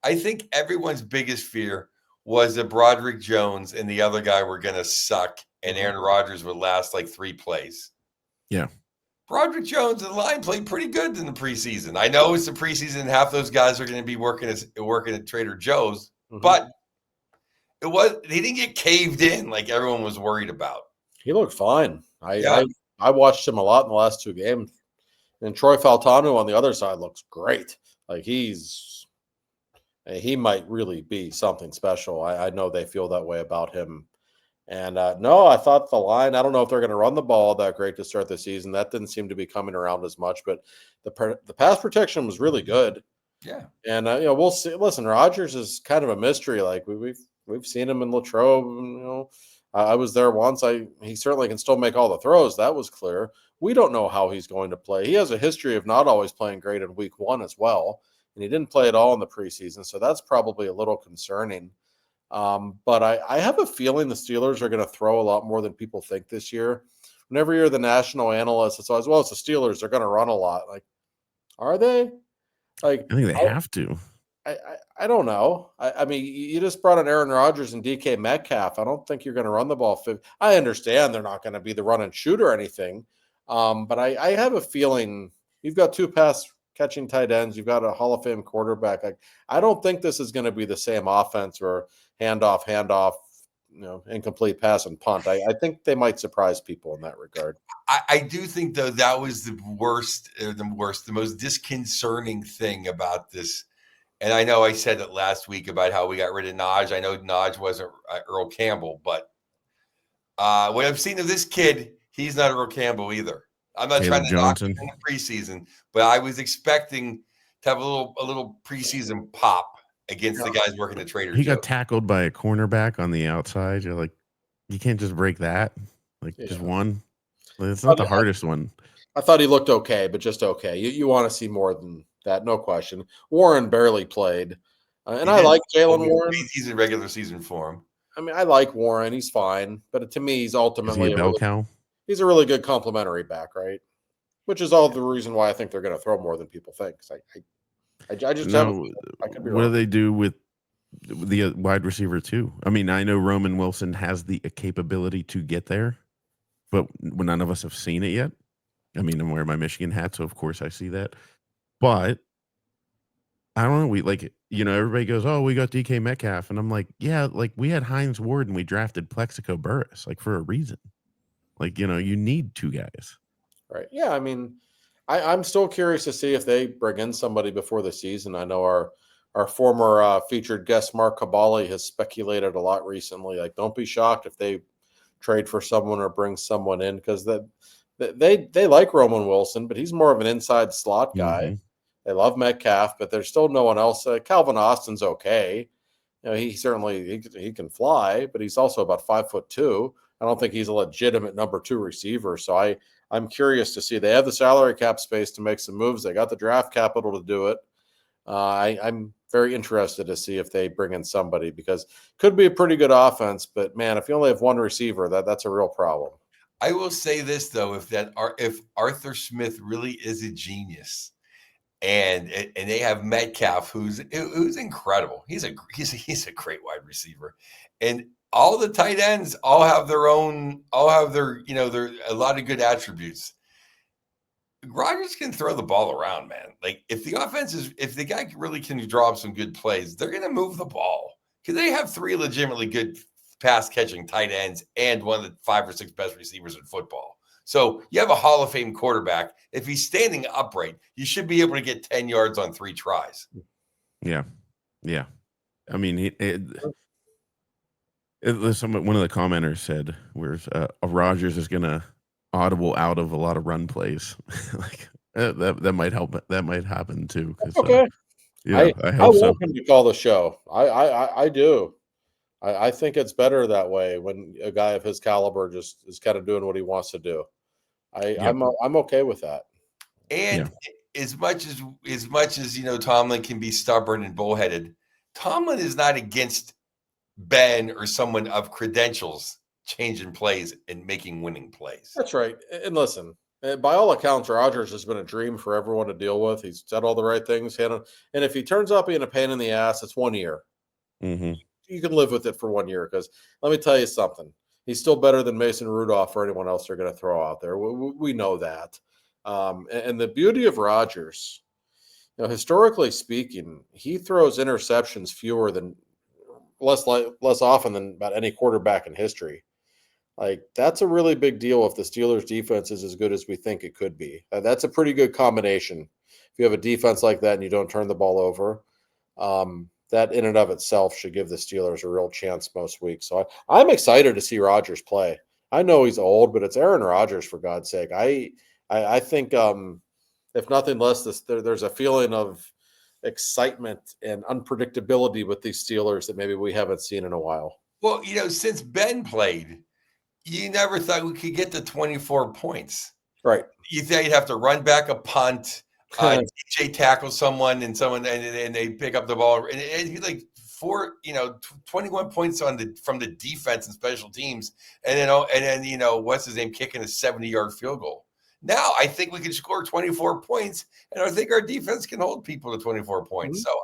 I think everyone's biggest fear was that Broderick Jones and the other guy were going to suck, and Aaron Rodgers would last like 3 plays. yeah, Broderick Jones and the line played pretty good in the preseason. I know it's the preseason; half those guys are going to be working at Trader Joe's, but he didn't get caved in like everyone was worried about. He looked fine. Yeah. I watched him a lot in the last 2 games, and Troy Faltano on the other side looks great. Like he might really be something special. I know they feel that way about him. And no, I thought the line, I don't know if they're going to run the ball that great to start the season. That didn't seem to be coming around as much, but the pass protection was really good. Yeah. And we'll see. Listen, Rodgers is kind of a mystery. Like we've seen him in Latrobe. I was there once. He certainly can still make all the throws. That was clear. We don't know how he's going to play. He has a history of not always playing great in week 1 as well, and he didn't play at all in the preseason. So that's probably a little concerning. But I have a feeling the Steelers are going to throw a lot more than people think this year. Whenever you're the national analyst, it's always, well, it's the Steelers. They're going to run a lot. Like, are they? Like, I think they have to. I don't know. I mean, you just brought in Aaron Rodgers and DK Metcalf. I don't think you're going to run the ball. I understand they're not going to be the run and shoot or anything. But I have a feeling you've got 2 pass catching tight ends. You've got a Hall of Fame quarterback. I don't think this is going to be the same offense or handoff, incomplete pass and punt. I think they might surprise people in that regard. I do think though that was the most disconcerting thing about this. And I know I said it last week about how we got rid of Naj. I know Naj wasn't Earl Campbell, but what I've seen of this kid, he's not Earl Campbell either. I'm not Caleb trying to knock him Johnson. in the preseason, but I was expecting to have a little preseason pop against the guys working at Trader He Joe's. got tackled by a cornerback on the outside. You're like, you can't just break that. Like just one. It's not the hardest one. I thought he looked okay, but just okay. You want to see more than that, no question. Warren barely played, and I like Jalen Warren. Preseason, regular season for him. I mean, I like Warren. He's fine, but to me, he's ultimately Is he a bell cow? He's a really good complementary back, right? Which is all the reason why I think they're going to throw more than people think. I just No. I could be What do wrong. they do with the wide receiver too? I mean, I know Roman Wilson has the capability to get there, but none of us have seen it yet. I mean, I'm wearing my Michigan hat, so of course I see that. But I don't know. We everybody goes, "Oh, we got DK Metcalf," and I'm like, "Yeah, like we had Hines Ward and we drafted Plexico Burris, like for a reason. Like you need 2 guys." Right. Yeah. I mean, I'm still curious to see if they bring in somebody before the season. I know our former featured guest Mark Cabali has speculated a lot recently. Like, don't be shocked if they trade for someone or bring someone in because they like Roman Wilson, but he's more of an inside slot guy. Mhm. They love Metcalf, but there's still no one else. Calvin Austin's okay. He certainly he can fly, but he's also about 5'2". I don't think he's a legitimate number 2 receiver. So I'm curious to see. They have the salary cap space to make some moves. They got the draft capital to do it. I'm very interested to see if they bring in somebody because it could be a pretty good offense. But man, if you only have one receiver, that's a real problem. I will say this though: if Arthur Smith really is a genius, and they have Metcalf, who's incredible. He's a great wide receiver, and all the tight ends all have their, their a lot of good attributes. Rodgers can throw the ball around, man. Like if the guy really can draw up some good plays, they're going to move the ball because they have 3 legitimately good pass catching tight ends and one of the 5 or 6 best receivers in football. So you have a Hall of Fame quarterback. If he's standing upright, you should be able to get 10 yards on 3 tries. Yeah. Yeah. I mean, one of the commenters said, "Where's Rodgers is gonna audible out of a lot of run plays." Like that might help. That might happen too. Okay. Yeah, I I hope so. want him to call the show. I do. I think it's better that way when a guy of his caliber just is kind of doing what he wants to do. I'm okay with that. And as much as Tomlin can be stubborn and bullheaded, Tomlin is not against Ben or someone of credentials changing plays and making winning plays. That's right. And listen, by all accounts, Rodgers has been a dream for everyone to deal with. He's said all the right things, and if he turns out being a pain in the ass, it's 1 year. Mm-hmm. You can live with it for 1 year because let me tell you something. He's still better than Mason Rudolph or anyone else they're going to throw out there. We know that. And the beauty of Rodgers, historically speaking, he throws interceptions less often than about any quarterback in history. Like that's a really big deal if the Steelers defense is as good as we think it could be. That's a pretty good combination. If you have a defense like that and you don't turn the ball over, that in and of itself should give the Steelers a real chance most weeks. So I'm excited to see Rodgers play. I know he's old, but it's Aaron Rodgers for God's sake. I think if nothing less, there's a feeling of excitement and unpredictability with these Steelers that maybe we haven't seen in a while. Well, since Ben played, you never thought we could get to 24 points. Right. You thought you'd have to run back a punt, DJ tackle someone and they pick up the ball. And it'd be like 21 points from the defense and special teams. And then, what's his name, kicking a 70-yard field goal. Now I think we can score 24 points, and I think our defense can hold people to 24 points. Mm-hmm. So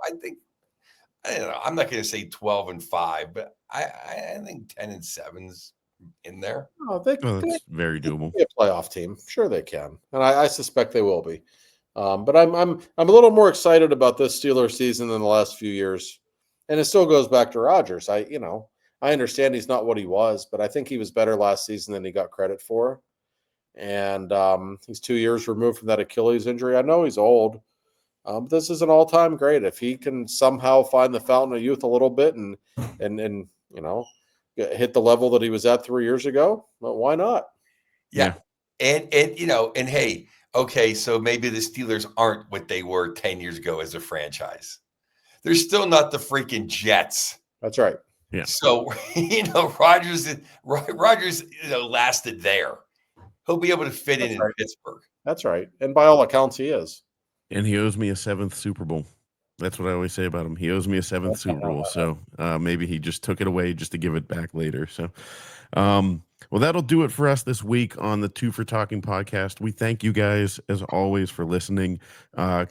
I don't know. I'm not going to say 12-5, but I think 10-7's in there. Oh, that's very doable. Be a playoff team, sure they can, and I suspect they will be. But I'm a little more excited about this Steelers season than the last few years, and it still goes back to Rodgers. I understand he's not what he was, but I think he was better last season than he got credit for. And he's 2 years removed from that Achilles injury. I know he's old. But this is an all-time great. If he can somehow find the fountain of youth a little bit and hit the level that he was at 3 years ago, well, why not? Yeah. And hey, okay, so maybe the Steelers aren't what they were 10 years ago as a franchise. They're still not the freaking Jets. That's right. Yeah. So, Rodgers lasted there. He'll be able to fit in Pittsburgh. That's right. And by all accounts, he is. And he owes me a 7th Super Bowl. That's what I always say about him. He owes me a 7th Super Bowl. So maybe he just took it away just to give it back later. So, well, that'll do it for us this week on the Two for Talking podcast. We thank you guys, as always, for listening.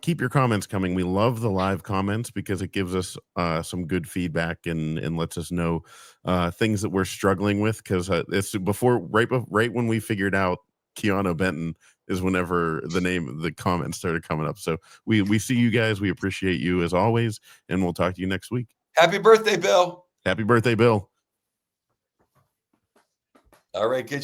Keep your comments coming. We love the live comments because it gives us some good feedback and lets us know things that we're struggling with. Because it's right when we figured out Keanu Benton is whenever the comments started coming up. So we see you guys. We appreciate you as always, and we'll talk to you next week. Happy birthday, Bill. Happy birthday, Bill. All right, good.